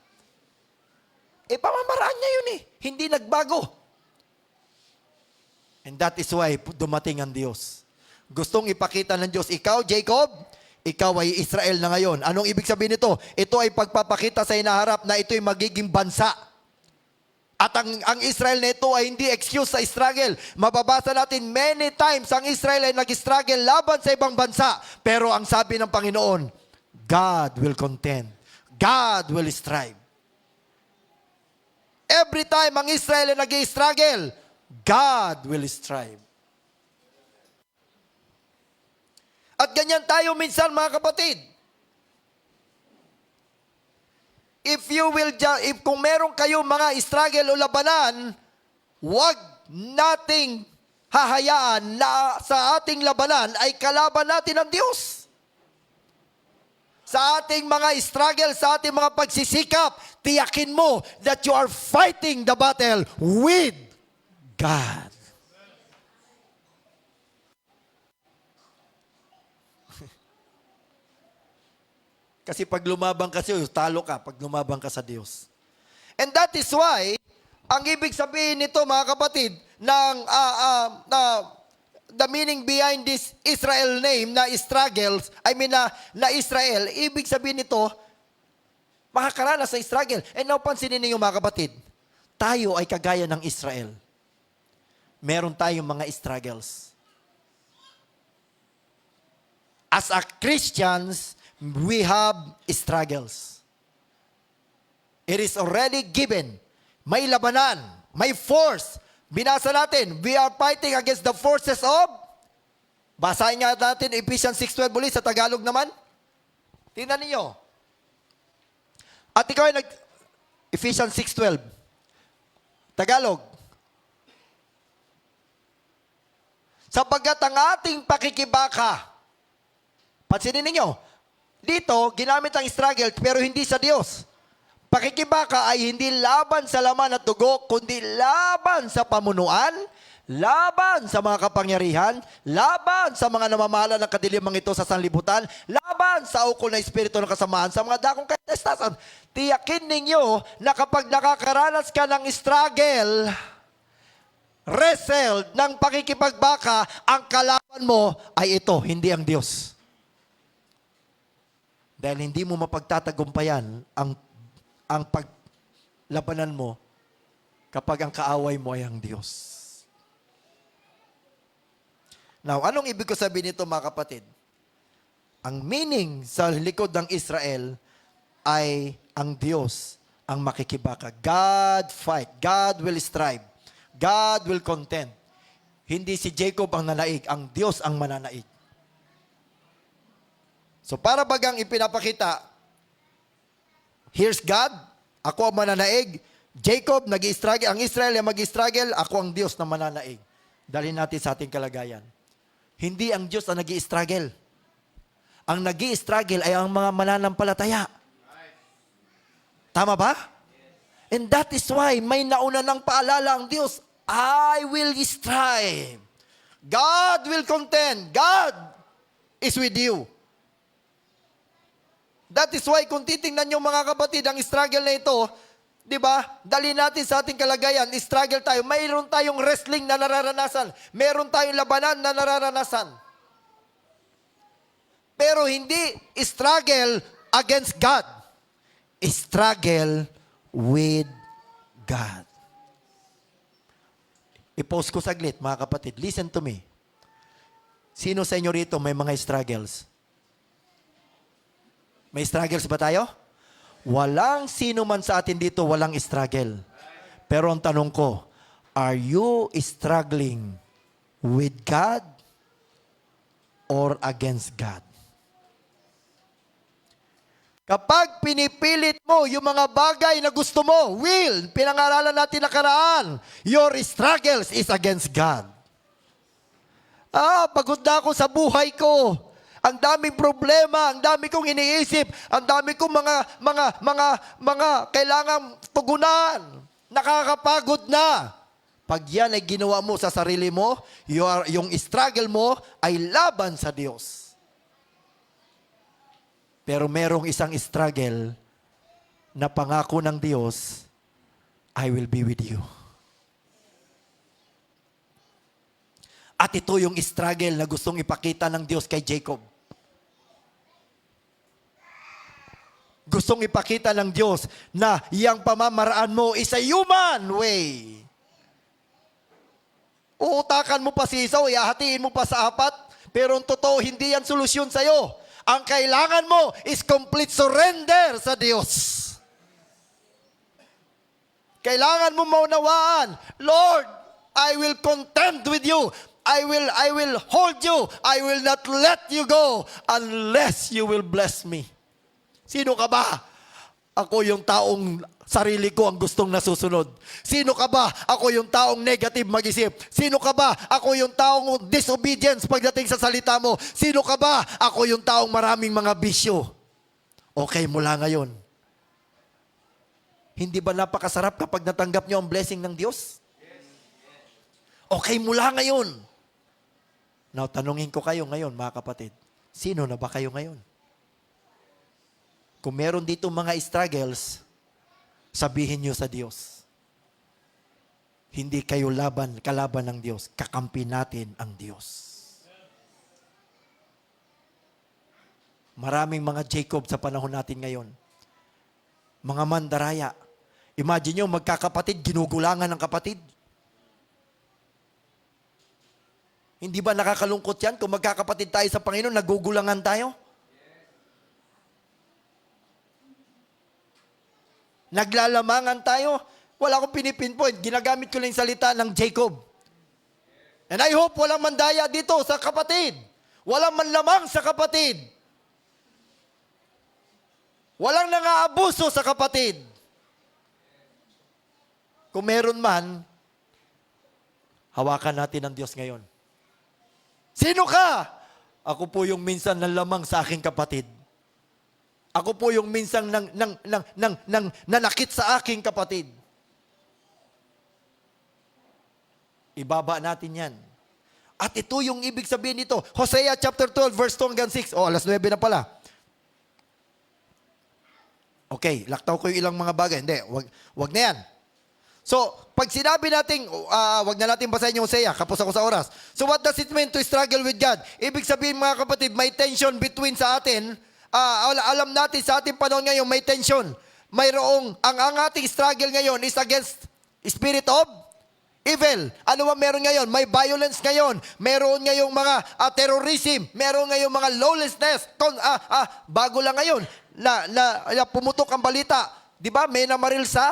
A: Pamamaraan niya yun hindi nagbago. And that is why dumating ang Diyos. Gustong ipakita ng Diyos, ikaw Jacob, ikaw ay Israel na ngayon. Anong ibig sabihin nito? Ito ay pagpapakita sa inaharap na ito'y magiging bansa. At ang Israel na ito ay hindi excuse sa struggle. Mababasa natin many times ang Israel ay nag-struggle laban sa ibang bansa. Pero ang sabi ng Panginoon, God will contend. God will strive. Every time ang Israel ay nag-struggle, God will strive. At ganyan tayo minsan mga kapatid. If kung meron kayo mga struggle o labanan, wag nating hahayaan na sa ating labanan ay kalaban natin ang Diyos. Sa ating mga struggle, sa ating mga pagsisikap, tiyakin mo that you are fighting the battle with God. Kasi pag lumabang ka sa Diyos, talo ka pag lumabang ka sa Diyos. And that is why, ang ibig sabihin nito mga kapatid, the meaning behind this Israel name na struggles, na Israel, ibig sabihin nito, makakaranas sa struggle. And now, pansinin niyo mga kapatid, tayo ay kagaya ng Israel. Meron tayong mga struggles. As a Christians, we have struggles. It is already given. May labanan, may force. Binasa natin, we are fighting against the forces of, basahin nga natin Ephesians 6:12 ulit sa Tagalog naman. Tingnan niyo. At ikaw ay Ephesians 6:12. Tagalog. Sapagkat ang ating pakikibaka, pansinin ninyo, dito, ginamit ang struggle pero hindi sa Diyos. Pakikibaka ay hindi laban sa laman at dugo, kundi laban sa pamunuan, laban sa mga kapangyarihan, laban sa mga namamahala ng kadilimang ito sa sanlibutan, laban sa ukol na espiritu ng kasamaan, sa mga dakong kaitestasan. Tiyakin ninyo na kapag nakakaranas ka ng struggle, wrestle ng pakikipagbaka, ang kalaban mo ay ito, hindi ang Diyos. Dahil hindi mo mapagtatagumpayan ang paglabanan mo kapag ang kaaway mo ay ang Diyos. Now, anong ibig ko sabihin nito mga kapatid? Ang meaning sa likod ng Israel ay ang Diyos ang makikibaka. God fight. God will strive. God will contend. Hindi si Jacob ang nanaig, ang Diyos ang mananaig. So para bagang ipinapakita, here's God, ako ang mananaig, Jacob nag-i-struggle, ang Israel ay mag-i-struggle, ako ang Diyos na mananaig. Dalhin natin sa ating kalagayan. Hindi ang Diyos ang nag-i-struggle. Ang nag-i-struggle ay ang mga mananampalataya. Tama ba? And that is why may nauna ng paalala ang Diyos, I will strive. God will contend. God is with you. That is why kung titingnan nyo mga kapatid, ang struggle na ito, di ba? Dali natin sa ating kalagayan, struggle tayo. Mayroon tayong wrestling na nararanasan. Mayroon tayong labanan na nararanasan. Pero hindi struggle against God. Struggle with God. I-pause ko saglit, mga kapatid. Listen to me. Sino sa inyo rito may mga struggles? May struggles ba tayo? Walang sino man sa atin dito walang struggle. Pero ang tanong ko, are you struggling with God or against God? Kapag pinipilit mo yung mga bagay na gusto mo, will, pinangaralan natin nakaraan, your struggles is against God. Pagod na ako sa buhay ko. Ang daming problema, ang dami kong iniisip, ang dami kong mga kailangang tugunan. Nakakapagod na. Pag yan ay ginawa mo sa sarili mo, yung struggle mo ay laban sa Diyos. Pero merong isang struggle na pangako ng Diyos, I will be with you. At ito yung struggle na gustong ipakita ng Diyos kay Jacob. Gustong ipakita ng Diyos na iyang pamamaraan mo is a human way. Uutakan mo pa si Esau, ihahatiin mo pa sa apat, pero ang totoo, hindi yan solusyon sa'yo. Ang kailangan mo is complete surrender sa Diyos. Kailangan mo maunawaan, Lord, I will contend with you. I will hold you. I will not let you go unless you will bless me. Sino ka ba? Ako yung taong sarili ko ang gustong nasusunod. Sino ka ba? Ako yung taong negative mag-isip. Sino ka ba? Ako yung taong disobedience pagdating sa salita mo. Sino ka ba? Ako yung taong maraming mga bisyo. Okay, mula ngayon. Hindi ba napakasarap kapag natanggap nyo ang blessing ng Diyos? Okay, mula ngayon. Now, tanungin ko kayo ngayon, mga kapatid. Sino na ba kayo ngayon? Kung meron dito mga struggles, sabihin nyo sa Diyos. Hindi kayo kalaban ng Diyos. Kakampi natin ang Diyos. Maraming mga Jacob sa panahon natin ngayon. Mga mandaraya. Imagine nyo, magkakapatid, ginugulangan ng kapatid. Hindi ba nakakalungkot yan kung magkakapatid tayo sa Panginoon, nagugulangan tayo? Naglalamangan tayo. Wala akong pinipinpoint. Ginagamit ko lang yung salita ng Jacob. And I hope walang mandaya dito sa kapatid. Walang manlamang sa kapatid. Walang nangaabuso sa kapatid. Kung meron man, hawakan natin ang Diyos ngayon. Sino ka? Ako po yung minsan nanlamang sa aking kapatid. Ako po yung minsang nanakit sa aking kapatid. Ibaba natin yan. At ito yung ibig sabihin nito. Hosea chapter 12, verse 2 hanggang 6. Alas 9 na pala. Okay, laktaw ko yung ilang mga bagay. Hindi, wag na yan. So, pag sinabi natin, wag na natin basahin yung Hosea, kapos ako sa oras. So, what does it mean to struggle with God? Ibig sabihin mga kapatid, may tension between sa atin. Alam natin sa ating panahon ngayon, may tension. Mayroong, ang ating struggle ngayon is against spirit of evil. Ano ba meron ngayon? May violence ngayon. Meron ngayong mga terrorism. Meron ngayong mga lawlessness. Bago lang ngayon, na pumutok ang balita. Di ba? May namaril sa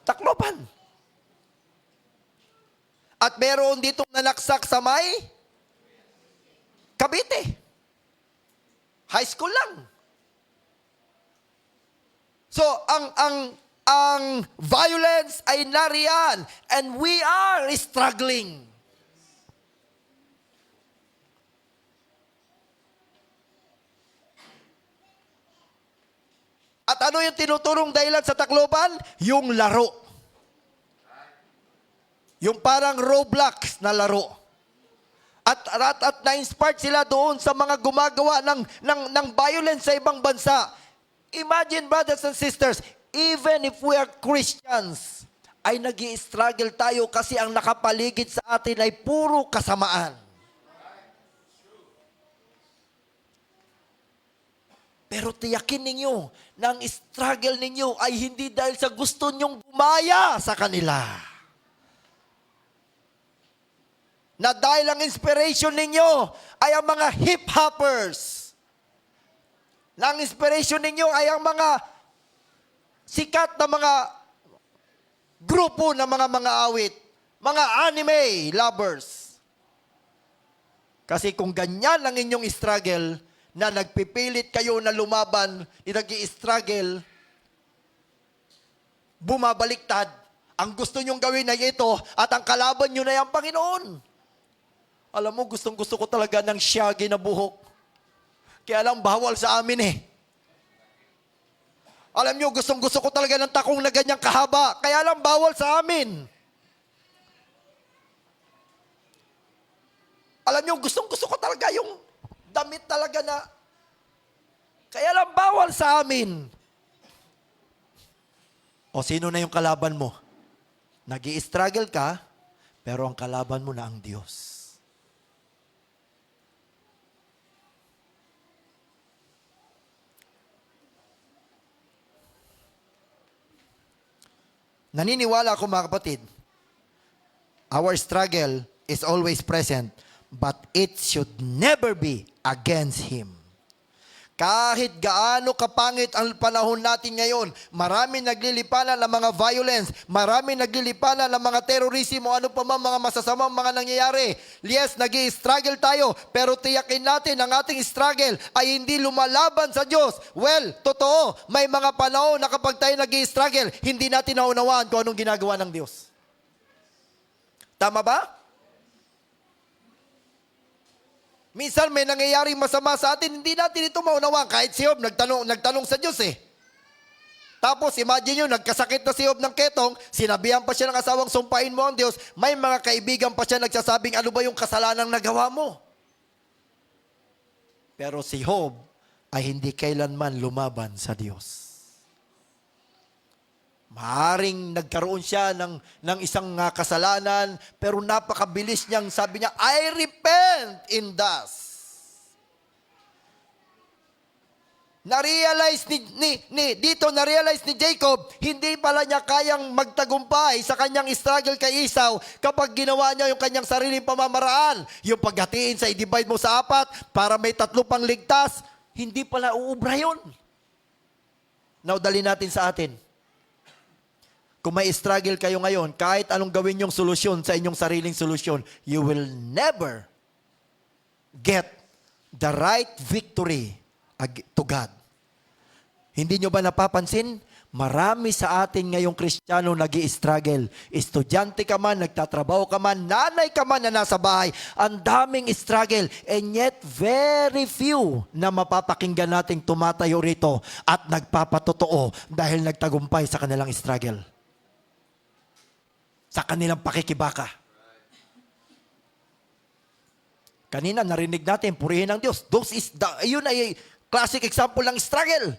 A: Tacloban. At meron ditong nanaksak sa may Cavite. High school lang. So, ang violence ay nariyan and we are struggling. At ano yung tinuturong dahilan sa Tacloban? Yung laro. Yung parang Roblox na laro. At na-inspired sila doon sa mga gumagawa ng violence sa ibang bansa. Imagine, brothers and sisters, even if we are Christians, ay nag-i-struggle tayo kasi ang nakapaligid sa atin ay puro kasamaan. Pero tiyakin ninyo na ang struggle ninyo ay hindi dahil sa gusto nyong gumaya sa kanila. Na dahil ang inspiration ninyo ay ang mga hip-hoppers. Na ang inspiration ninyo ay ang mga sikat na mga grupo na mga awit. Mga anime lovers. Kasi kung ganyan ang inyong struggle, na nagpipilit kayo na lumaban, nag-i-struggle, bumabaliktad, ang gusto nyong gawin ay ito, at ang kalaban nyo na yung Panginoon. Alam mo, gustong-gusto ko talaga ng shaggy na buhok. Kaya lang, bawal sa amin eh. Alam nyo, gustong-gusto ko talaga ng takong na ganyang kahaba. Kaya lang, bawal sa amin. Alam nyo, gustong-gusto ko talaga yung damit talaga na, kaya lang bawal sa amin. O sino na yung kalaban mo? Nag-i-struggle ka, pero ang kalaban mo na ang Diyos. Naniniwala ako mga kapatid, our struggle is always present, but it should never be against Him. Kahit gaano kapangit ang panahon natin ngayon, marami naglilipanan ng mga violence, marami naglilipanan ng mga terorismo, ano pa man mga masasamang mga nangyayari. Yes, nag-i-struggle tayo, pero tiyakin natin ang ating struggle ay hindi lumalaban sa Diyos. Well, totoo, may mga panahon na kapag tayo nag-i-struggle, hindi natin naunawaan kung anong ginagawa ng Diyos. Tama ba? Minsan may nangyayaring masama sa atin, hindi natin ito maunawaan. Kahit si Job, nagtanong sa Diyos eh. Tapos imagine nyo, nagkasakit na si Job ng ketong, sinabihan pa siya ng asawang sumpain mo ang Diyos, may mga kaibigan pa siya nagsasabing, ano ba yung kasalanang nagawa mo? Pero si Job ay hindi kailanman lumaban sa Diyos. Maaring nagkaroon siya ng isang kasalanan, pero napakabilis niyang sabi niya, I repent in thus. Na-realize na-realize ni Jacob, hindi pala niya kayang magtagumpay sa kanyang struggle kay Esau kapag ginawa niya yung kanyang sariling pamamaraan. Yung paghatiin sa i-divide mo sa 4 para may 3 pang ligtas, hindi pala uubra yun. Now, dali natin sa atin. Kung may struggle kayo ngayon, kahit anong gawin yung solusyon sa inyong sariling solusyon, you will never get the right victory to God. Hindi nyo ba napapansin? Marami sa atin ngayong Kristiyano nag-i-struggle. Estudyante ka man, nagtatrabaho ka man, nanay ka man na nasa bahay, ang daming struggle. And yet, very few na mapapakinggan nating tumatayo rito at nagpapatotoo dahil nagtagumpay sa kanilang struggle. Sa kanilang pakikibaka. Kanina narinig natin, purihin ang Diyos. Yun ay classic example ng struggle.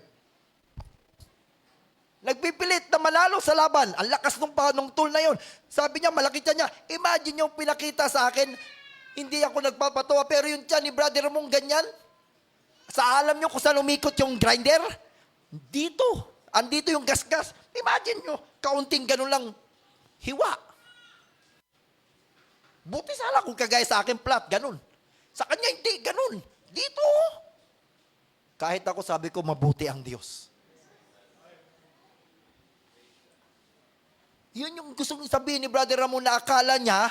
A: Nagpipilit na manalo sa laban. Ang lakas nung tool na yun. Sabi niya, malaki tiyan niya. Imagine yung pinakita sa akin, hindi ako nagpapatawa, pero yung tiyan ni brother mong ganyan. Sa alam niyo kung saan umikot yung grinder? Dito. Andito yung gas-gas. Imagine nyo, kaunting ganun lang, hiwa. Buti sana kung kagaya sa akin flat, ganun. Sa kanya hindi, ganun. Dito. Kahit ako sabi ko, mabuti ang Diyos. Yun yung gusto kong sabihin ni Brother Ramon na akala niya,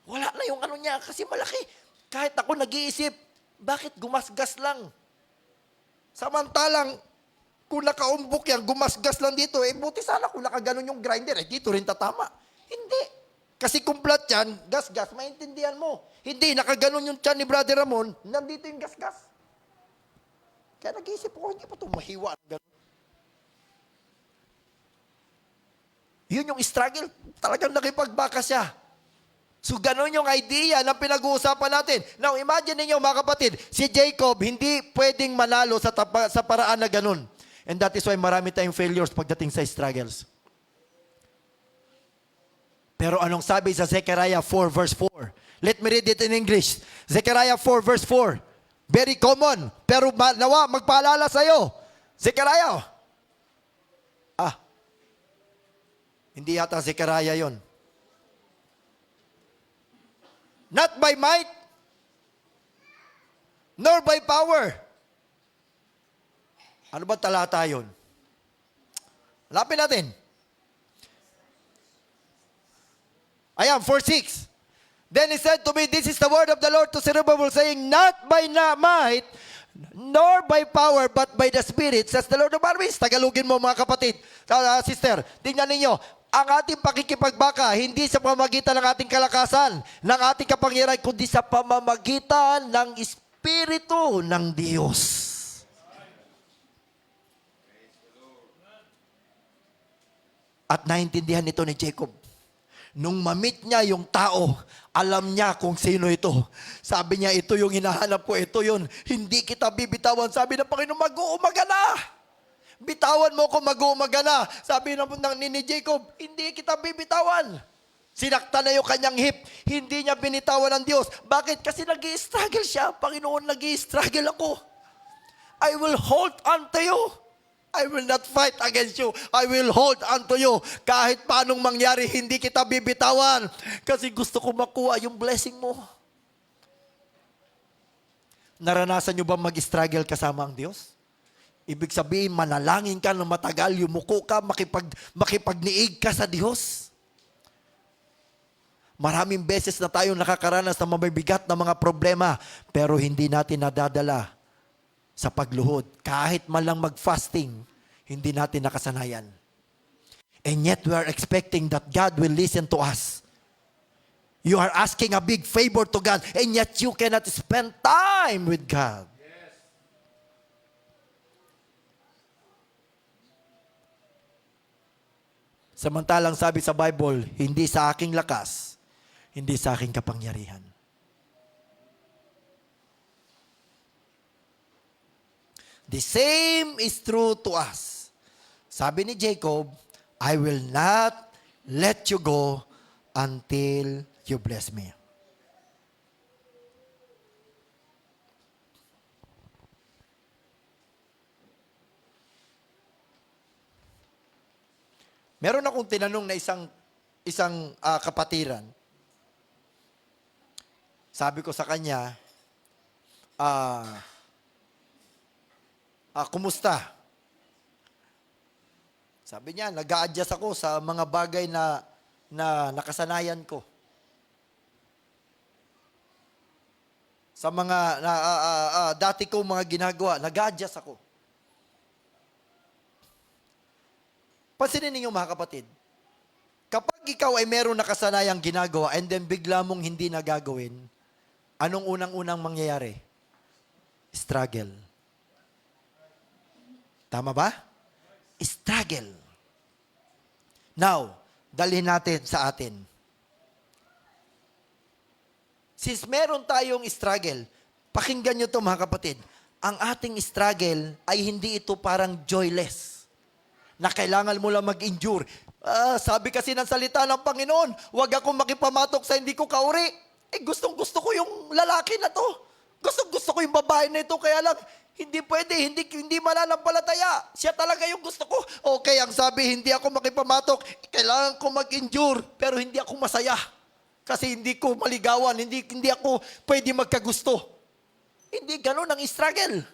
A: wala na yung ano niya kasi malaki. Kahit ako nag-iisip, bakit gumasgas lang? Samantalang, kung nakaumbok yan, gumasgas lang dito, buti sana kung nakaganon yung grinder, dito rin tatama. Hindi. Kasi kung flat yan, gas-gas, maintindihan mo. Hindi, nakaganon yung tiyan ni Brother Ramon, nandito yung gas-gas. Kaya nag-iisip ko, hindi pa ito mahiwa. Yun yung struggle, talagang nakipagbaka siya. So, ganun yung idea na pinag-uusapan natin. Now, imagine niyo mga kapatid, si Jacob hindi pwedeng manalo sa paraan na ganun. And that is why marami tayong failures pagdating sa struggles. Pero anong sabi sa Zechariah 4 verse 4? Let me read it in English. Zechariah 4 verse 4. Very common. Pero nawa, magpaalala sa'yo. Zechariah. Hindi yata Zechariah yon. Not by might, nor by power. Ano ba talata yun? Hanapin natin. Ayan, 4:6. Then he said to me, this is the word of the Lord to Zerubbabel, saying, not by might, nor by power, but by the Spirit, says the Lord of armies. Tagalogin mo mga kapatid, sister, tingnan ninyo, ang ating pakikipagbaka, hindi sa pamamagitan ng ating kalakasan, ng ating kapangyarihan, kundi sa pamamagitan ng Espiritu ng Diyos. At naintindihan nito ni Jacob. Nung ma-meet niya yung tao, alam niya kung sino ito. Sabi niya, ito yung hinahanap ko, ito yun. Hindi kita bibitawan. Sabi ng Panginoon, mag-uumaga na. Bitawan mo ko, mag-uumaga na. Sabi ni Jacob, hindi kita bibitawan. Sinakta na yung kanyang hip. Hindi niya binitawan ng Diyos. Bakit? Kasi nag-i-struggle siya. Panginoon, nag-i-struggle ako. I will hold on to you. I will not fight against you. I will hold on to you. Kahit paanong mangyari, hindi kita bibitawan. Kasi gusto ko makuha yung blessing mo. Naranasan nyo ba mag-struggle kasama ang Diyos? Ibig sabihin, manalangin ka ng matagal, yumuko ka, makipagniig ka sa Diyos. Maraming beses na tayong nakakaranas ng mabibigat na mga problema, pero hindi natin nadadala sa pagluhod. Kahit man lang mag-fasting, hindi natin nakasanayan. And yet we are expecting that God will listen to us. You are asking a big favor to God, and yet you cannot spend time with God. Yes. Samantalang sabi sa Bible, hindi sa aking lakas, hindi sa aking kapangyarihan. The same is true to us. Sabi ni Jacob, I will not let you go until you bless me. Meron akong tinanong na isang kapatiran. Sabi ko sa kanya, kumusta? Sabi niya, nag-a-adjust ako sa mga bagay na nakasanayan ko. Sa mga dati kong mga ginagawa, nag-a-adjust ako. Pansinin ninyo mga kapatid, kapag ikaw ay meron nakasanayang ginagawa and then bigla mong hindi nagagawin, anong unang-unang mangyayari? Struggle. Tama ba? Struggle. Now, dalhin natin sa atin. Since meron tayong struggle, pakinggan nyo ito mga kapatid, ang ating struggle ay hindi ito parang joyless, na kailangan mo lang mag-endure. Sabi kasi ng salita ng Panginoon, huwag akong makipamatok sa hindi ko kauri. Gustong-gusto ko yung lalaki na to. Gustong-gusto ko yung babae na ito, kaya lang, hindi pwede, hindi mananampalataya. Siya talaga yung gusto ko. Okay, ang sabi, hindi ako makipamatok. Kailangan ko mag-endure, pero hindi ako masaya. Kasi hindi ko maligawan, hindi ako pwede magkagusto. Hindi ganun ang struggle.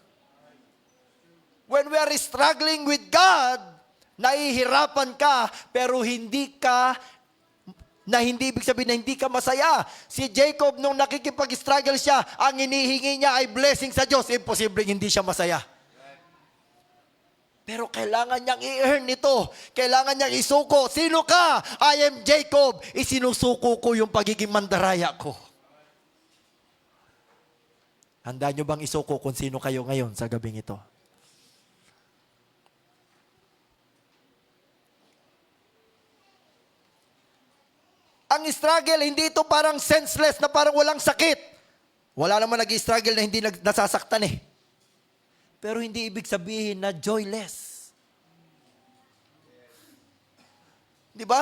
A: When we are struggling with God, nahihirapan ka, pero hindi ibig sabihin na hindi ka masaya. Si Jacob, nung nakikipag-struggle siya, ang inihingi niya ay blessing sa Diyos. Imposibleng hindi siya masaya. Pero kailangan niyang i-earn ito. Kailangan niyang isuko. Sino ka? I am Jacob. Isinusuko ko yung pagiging mandaraya ko. Handa niyo bang isuko kung sino kayo ngayon sa gabing ito? Ang struggle, hindi ito parang senseless na parang walang sakit. Wala naman nag-struggle na hindi nasasaktan eh. Pero hindi ibig sabihin na joyless. Di ba?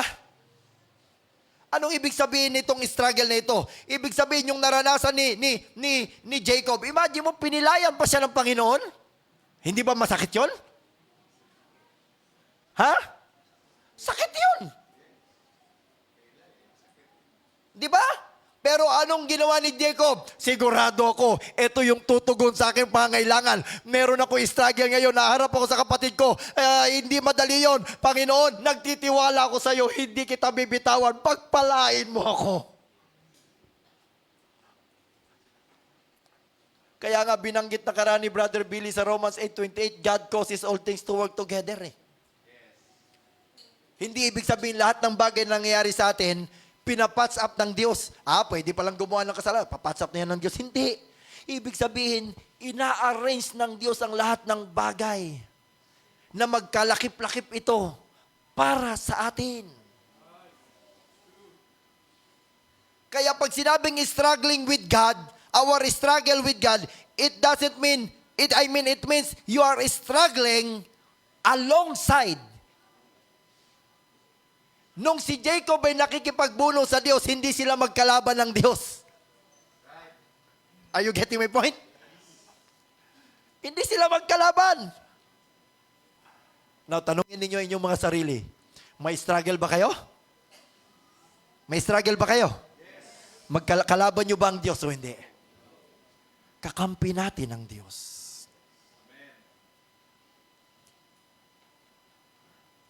A: Anong ibig sabihin nitong struggle na ito? Ibig sabihin yung naranasan ni Jacob. Imagine mo, pinilayan pa siya ng Panginoon. Hindi ba masakit yun? Ha? Sakit yun. Di ba? Pero anong ginawa ni Jacob? Sigurado ako, ito yung tutugon sa aking pangailangan. Meron ako struggle ngayon, naharap ako sa kapatid ko. Hindi madali yon. Panginoon, nagtitiwala ako sa iyo, hindi kita bibitawan. Pagpalain mo ako. Kaya nga binanggit na karani Brother Billy sa Romans 8:28, God causes all things to work together eh. Hindi ibig sabihin lahat ng bagay na nangyayari sa atin, pinapatch up ng Diyos. Pwede palang gumawa ng kasalanan, papatch up na yan ng Diyos. Hindi. Ibig sabihin, ina-arrange ng Diyos ang lahat ng bagay na magkalakip-lakip ito para sa atin. Kaya pag sinabing struggling with God, our struggle with God, it doesn't mean, it means you are struggling alongside. Nung si Jacob ay nakikipagbuno sa Diyos, hindi sila magkalaban ng Diyos. Are you getting my point? Hindi sila magkalaban. Now, tanungin ninyo inyong mga sarili, may struggle ba kayo? May struggle ba kayo? Magkalaban nyo ba ang Diyos o hindi? Kakampi natin ang Diyos.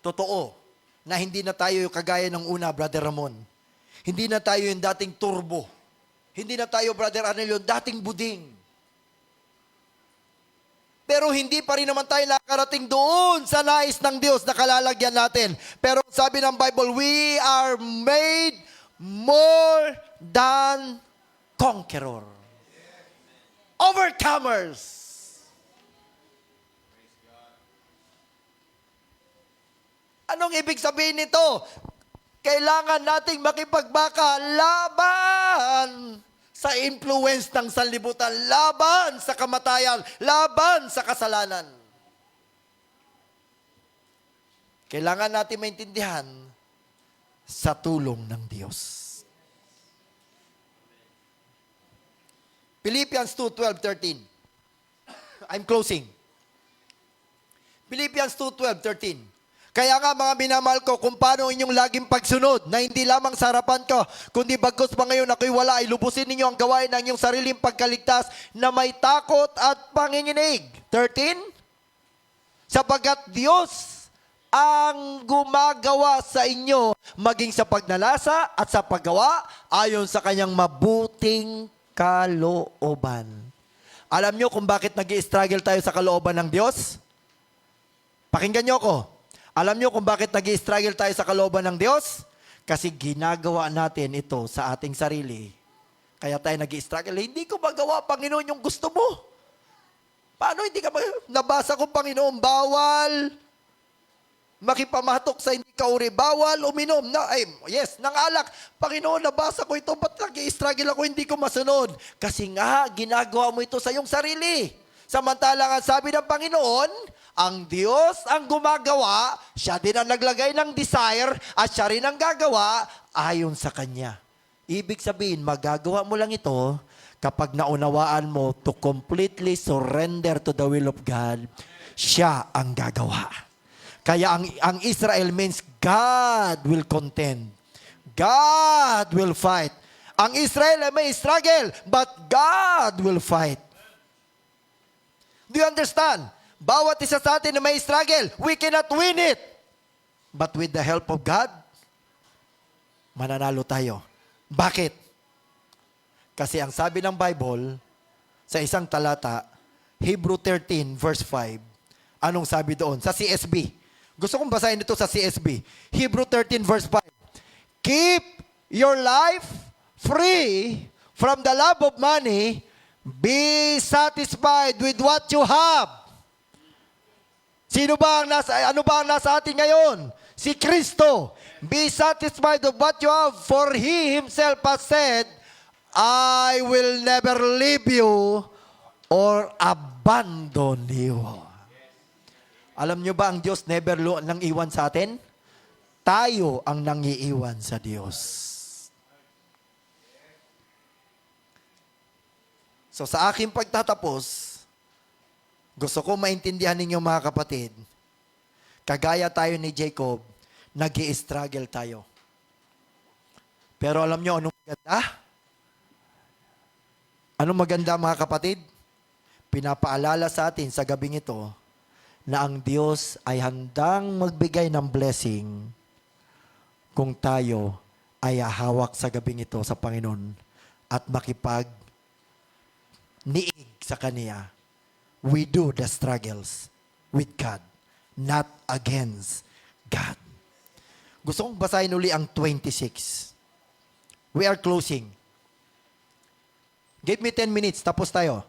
A: Totoo na hindi na tayo yung kagaya ng una, Brother Ramon. Hindi na tayo yung dating turbo. Hindi na tayo, Brother Arnel, yung dating buding. Pero hindi pa rin naman tayo nakarating doon sa nais ng Diyos na kalalagyan natin. Pero sabi ng Bible, we are made more than conqueror. Overcomers. Anong ibig sabihin nito? Kailangan nating makipagbaka laban sa influence ng sanlibutan, laban sa kamatayan, laban sa kasalanan. Kailangan natin maintindihan sa tulong ng Diyos. Philippians 2:12-13. I'm closing. Philippians 2:12-13. Kaya nga mga minamahal ko, kung paano inyong laging pagsunod, na hindi lamang sa harapan ko, kundi bagkus pa ngayon ako'y wala, ay lubusin ninyo ang gawain ng inyong sariling pagkaligtas na may takot at panginginig. 13. Sapagkat Diyos ang gumagawa sa inyo, maging sa pagnalasa at sa paggawa, ayon sa kanyang mabuting kalooban. Alam nyo kung bakit nag-i-struggle tayo sa kalooban ng Diyos? Pakinggan nyo ako. Alam nyo kung bakit nag-i-struggle tayo sa kalooban ng Diyos? Kasi ginagawa natin ito sa ating sarili. Kaya tayo nag-i-struggle. Hindi ko magawa, Panginoon, yung gusto mo. Paano hindi ka nabasa ko, Panginoon, bawal makipamatok sa hindi kauri, bawal uminom ng alak. Panginoon, nabasa ko ito, ba't nag-i-struggle ako, hindi ko masunod? Kasi nga, ginagawa mo ito sa iyong sarili. Samantalang ang sabi ng Panginoon, ang Diyos ang gumagawa, siya din ang naglagay ng desire, at siya rin ang gagawa ayon sa Kanya. Ibig sabihin, magagawa mo lang ito kapag naunawaan mo to completely surrender to the will of God, siya ang gagawa. Kaya ang Israel means God will contend. God will fight. Ang Israel ay may struggle, but God will fight. Do you understand? Bawat isa sa atin na may struggle, we cannot win it. But with the help of God, mananalo tayo. Bakit? Kasi ang sabi ng Bible, sa isang talata, Hebrew 13 verse 5, anong sabi doon? Sa CSB. Gusto kong basahin ito sa CSB. Hebrew 13 verse 5. Keep your life free from the love of money. Be satisfied with what you have. Ano ba ang nasa atin ngayon? Si Kristo. Be satisfied with what you have, for He Himself has said, I will never leave you or abandon you. Alam nyo ba ang Diyos never nang iwan sa atin? Tayo ang nangiiwan sa Diyos. So sa aking pagtatapos, gusto ko maintindihan ninyo mga kapatid, kagaya tayo ni Jacob, nag-i-struggle tayo. Pero alam nyo anong maganda? Anong maganda mga kapatid? Pinapaalala sa atin sa gabing ito na ang Diyos ay handang magbigay ng blessing kung tayo ay hahawak sa gabing ito sa Panginoon at niig sa kaniya. We do the struggles with God, not against God. Gusto kong basahin uli ang 26. We are closing. Give me 10 minutes, tapos tayo.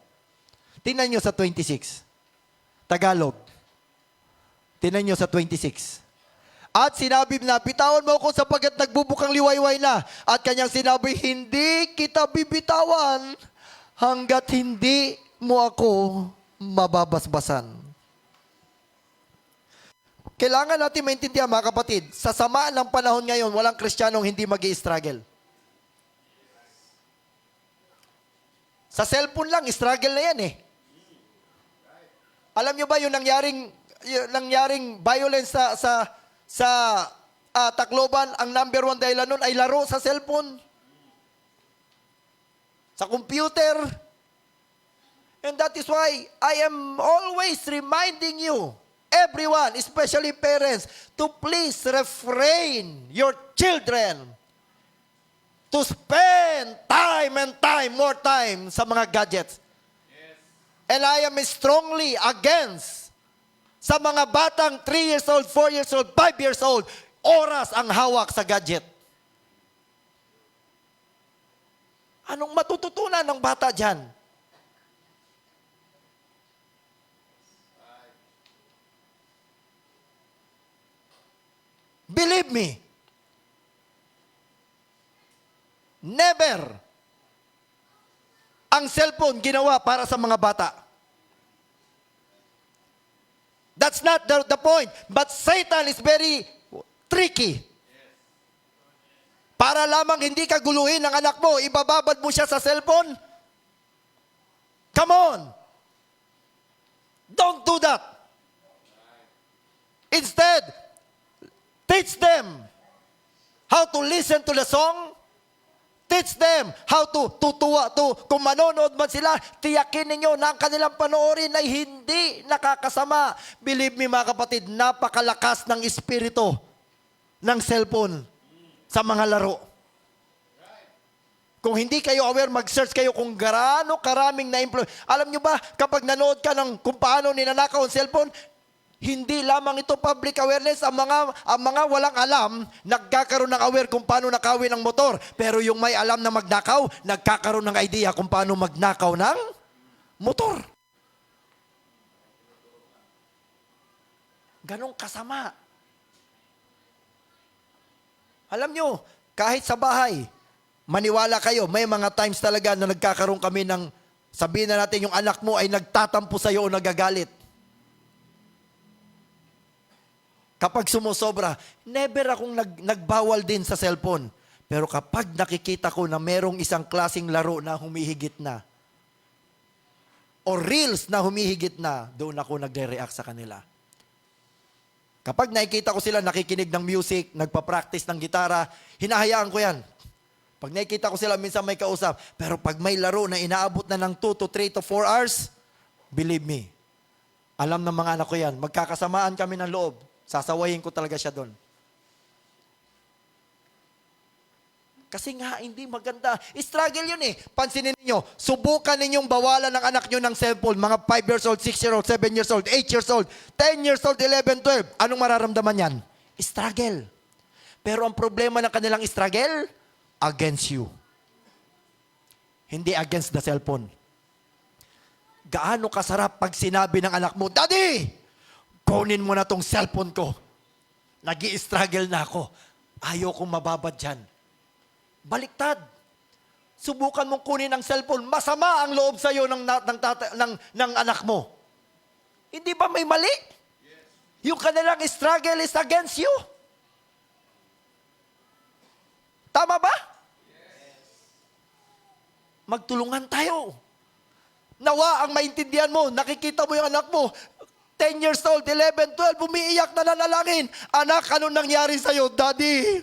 A: Tingnan nyo sa 26. Tagalog. Tingnan nyo sa 26. At sinabi na, bitawan mo ako sapagkat nagbubukang liwayway na. At kanyang sinabi, hindi kita bibitawan hanggat hindi mo ako mababasbasan. Kailangan natin maintindihan, mga kapatid, sa sama ng panahon ngayon, walang Kristiyanong hindi mag-i-struggle. Sa cellphone lang, struggle na yan eh. Alam nyo ba yung nangyaring violence sa Tacloban, ang number 1 dahilan nun ay laro sa cellphone, sa computer. And that is why I am always reminding you, everyone, especially parents, to please refrain your children to spend more time sa mga gadgets. Yes. And I am strongly against sa mga batang 3 years old, 4 years old, 5 years old, oras ang hawak sa gadget. Anong matututunan ng bata dyan? Believe me, never ang cellphone ginawa para sa mga bata. That's not the point. But Satan is very tricky. Para lamang hindi ka guluhin ng anak mo, ibababad mo siya sa cellphone. Come on. Don't do that. Instead, teach them how to listen to the song. Teach them how to kung manonood man sila, tiyakin ninyo na ang kanilang panoorin ay hindi nakakasama. Believe me, mga kapatid, napakalakas ng espiritu ng cellphone sa mga laro. Kung hindi kayo aware, mag-search kayo kung gaano karaming na-employ. Alam nyo ba, kapag nanood ka ng kung paano ninanakaw ang cellphone, hindi lamang ito public awareness. Ang mga walang alam, nagkakaroon ng aware kung paano nakawin ang motor. Pero yung may alam na magnakaw, nagkakaroon ng idea kung paano magnakaw ng motor. Ganong kasama. Alam nyo, kahit sa bahay, maniwala kayo, may mga times talaga na nagkakaroon kami ng, sabihin na natin yung anak mo ay nagtatampo sa'yo o nagagalit. Kapag sumusobra, never akong nagbawal din sa cellphone. Pero kapag nakikita ko na merong isang klaseng laro na humihigit na, o reels na humihigit na, doon ako nagre-react sa kanila. Kapag nakikita ko sila nakikinig ng music, nagpa-practice ng gitara, hinahayaan ko yan. Pag nakikita ko sila, minsan may kausap. Pero pag may laro na inaabot na ng 2 to 3 to 4 hours, believe me, alam ng mga anak ko yan, magkakasamaan kami ng loob. Sasawayin ko talaga siya doon. Kasi nga, hindi maganda. Struggle yun eh. Pansinin niyo, subukan ninyong bawalan ng anak nyo ng cellphone, mga 5 years old, 6 years old, 7 years old, 8 years old, 10 years old, 11, 12. Anong mararamdaman yan? Struggle. Pero ang problema ng kanilang struggle, against you. Hindi against the cellphone. Gaano kasarap pag sinabi ng anak mo, Daddy! Kunin mo na tong cellphone ko. Nag-i-struggle na ako. Ayaw kong mababad dyan. Baliktad. Subukan mong kunin ang cellphone. Masama ang loob sa'yo ng anak mo. Hindi ba may mali? Yes. Yung kanilang struggle is against you. Tama ba? Yes. Magtulungan tayo. Nawa ang maintindihan mo, nakikita mo yung anak mo, 10 years old, 11, 12, umiiyak na nanalangin. Anak, anong nangyari sa'yo? Daddy,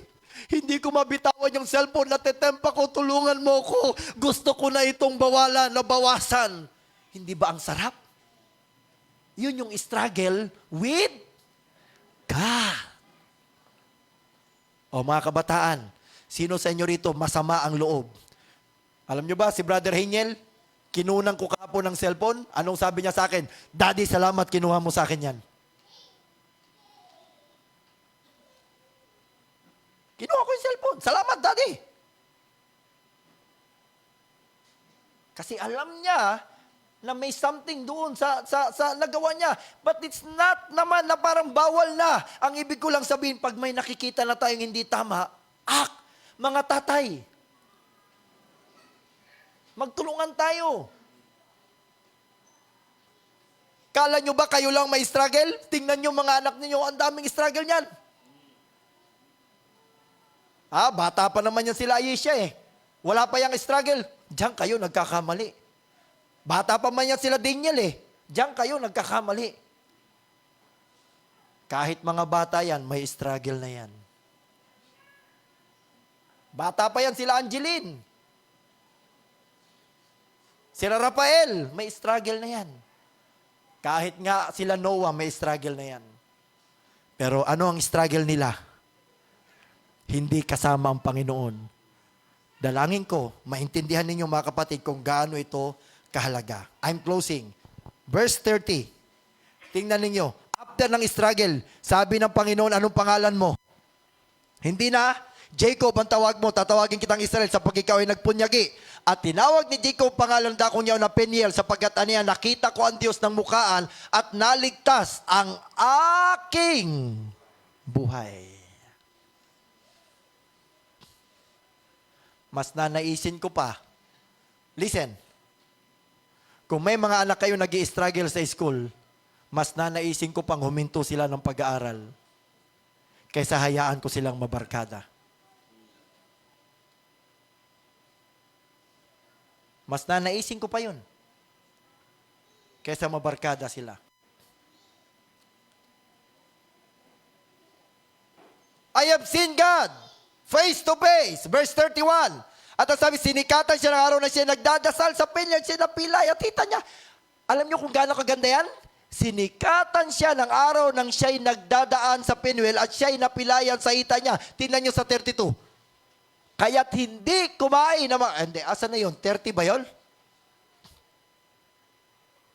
A: hindi ko mabitawan yung cellphone, natitempa ko, tulungan mo ko. Gusto ko na itong bawalan, nabawasan. Hindi ba ang sarap? Yun yung struggle with God. O mga kabataan, sino sa inyo rito masama ang loob? Alam nyo ba, si Brother Haniel, Kinunan ko kahapon ng cellphone. Anong sabi niya sa akin? Daddy, salamat, kinuha mo sa akin yan. Kinuha ko yung cellphone. Salamat, Daddy. Kasi alam niya na may something doon sa nagawa niya. But it's not naman na parang bawal na. Ang ibig ko lang sabihin, pag may nakikita na tayong hindi tama, mga tatay, magtulungan tayo. Kala nyo ba kayo lang may struggle? Tingnan nyo mga anak ninyo, ang daming struggle niyan. Bata pa naman yan sila Aisha eh. Wala pa yung struggle. Diyan kayo nagkakamali. Bata pa man yan sila Daniel eh. Diyan kayo nagkakamali. Kahit mga bata yan, may struggle na yan. Bata pa yan sila Angeline. Sila Rafael, may struggle na yan. Kahit nga sila Noah, may struggle na yan. Pero ano ang struggle nila? Hindi kasama ang Panginoon. Dalangin ko, maintindihan ninyo mga kapatid kung gaano ito kahalaga. I'm closing. Verse 30. Tingnan ninyo. After ng struggle, sabi ng Panginoon, anong pangalan mo? Hindi na, Jacob ang tawag mo, tatawagin kitang Israel sapagkat ikaw ay nagpunyagi. At tinawag ni Jacob pangalan dako niya na Peniel sapagkat aniya nakita ko ang Diyos ng mukaan at naligtas ang aking buhay. Mas nanaisin ko pa. Listen. Kung may mga anak kayo nag-i-struggle sa school, mas nanaisin ko pang huminto sila ng pag-aaral kaysa hayaan ko silang mabarkada. Mas nanaisin ko pa yun kaysa mabarkada sila. I have seen God face to face. Verse 31. At ang sabi, sinikatan siya ng araw na siya nagdadasal sa pinyag siya na pilay. At hita niya, alam niyo kung gaano kaganda yan? Sinikatan siya ng araw nang siya'y nagdadaan sa Penuel at siya'y napilayan sa hita niya. Tingnan niyo sa 32. Kaya't hindi kumain na hindi, asa na yun? 30 ba yun?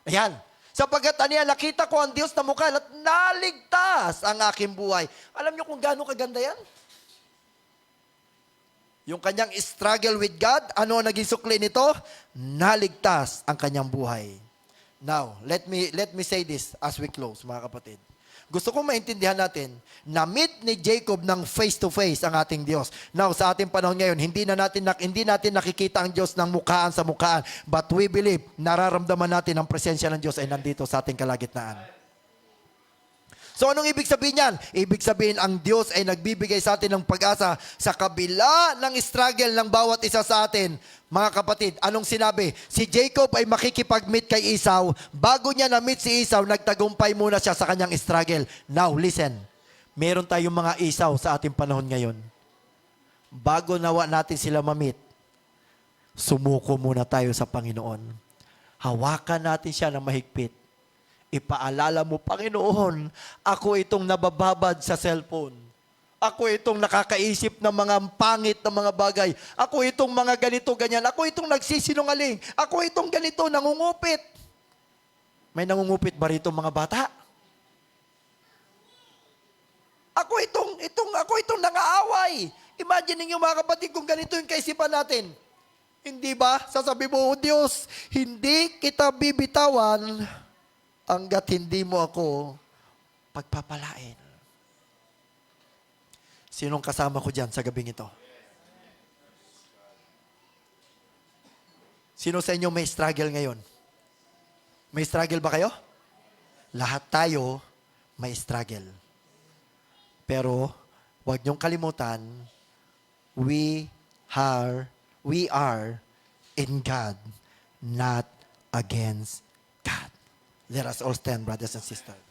A: Ayan. Sapagkat aniya, nakita ko ang Diyos na mukha at naligtas ang aking buhay. Alam niyo kung gaano kaganda yan? Yung kanyang struggle with God, ano ang naging sukli nito? Naligtas ang kanyang buhay. Now, let me say this as we close, mga kapatid. Gusto kong maintindihan natin, na-meet ni Jacob ng face-to-face ang ating Diyos. Now, sa ating panahon ngayon, hindi natin nakikita ang Diyos ng mukhaan sa mukhaan, but we believe, nararamdaman natin ang presensya ng Diyos ay nandito sa ating kalagitnaan. So, anong ibig sabihin yan? Ibig sabihin, ang Diyos ay nagbibigay sa atin ng pag-asa sa kabila ng struggle ng bawat isa sa atin. Mga kapatid, anong sinabi? Si Jacob ay makikipag-meet kay Esau. Bago niya na-meet si Esau, nagtagumpay muna siya sa kanyang struggle. Now, listen. Meron tayong mga Esau sa ating panahon ngayon. Bago nawa natin sila ma-meet, sumuko muna tayo sa Panginoon. Hawakan natin siya ng mahigpit. Ipaalala mo, Panginoon, ako itong nabababad sa cellphone. Ako itong nakakaisip ng mga pangit na mga bagay. Ako itong mga ganito, ganyan. Ako itong nagsisinungaling. Ako itong ganito, nangungupit. May nangungupit ba rito mga bata? Ako itong nangaaway. Imagine niyo mga kapatid kung ganito yung kaisipan natin. Hindi ba? Sasabi mo, Diyos, hindi kita bibitawan hanggat hindi mo ako pagpapalain. Sinong kasama ko dyan sa gabing ito? Sino sa inyo may struggle ngayon? May struggle ba kayo? Lahat tayo may struggle. Pero, huwag niyong kalimutan, we are in God, not against God. Let us all stand, brothers and sisters.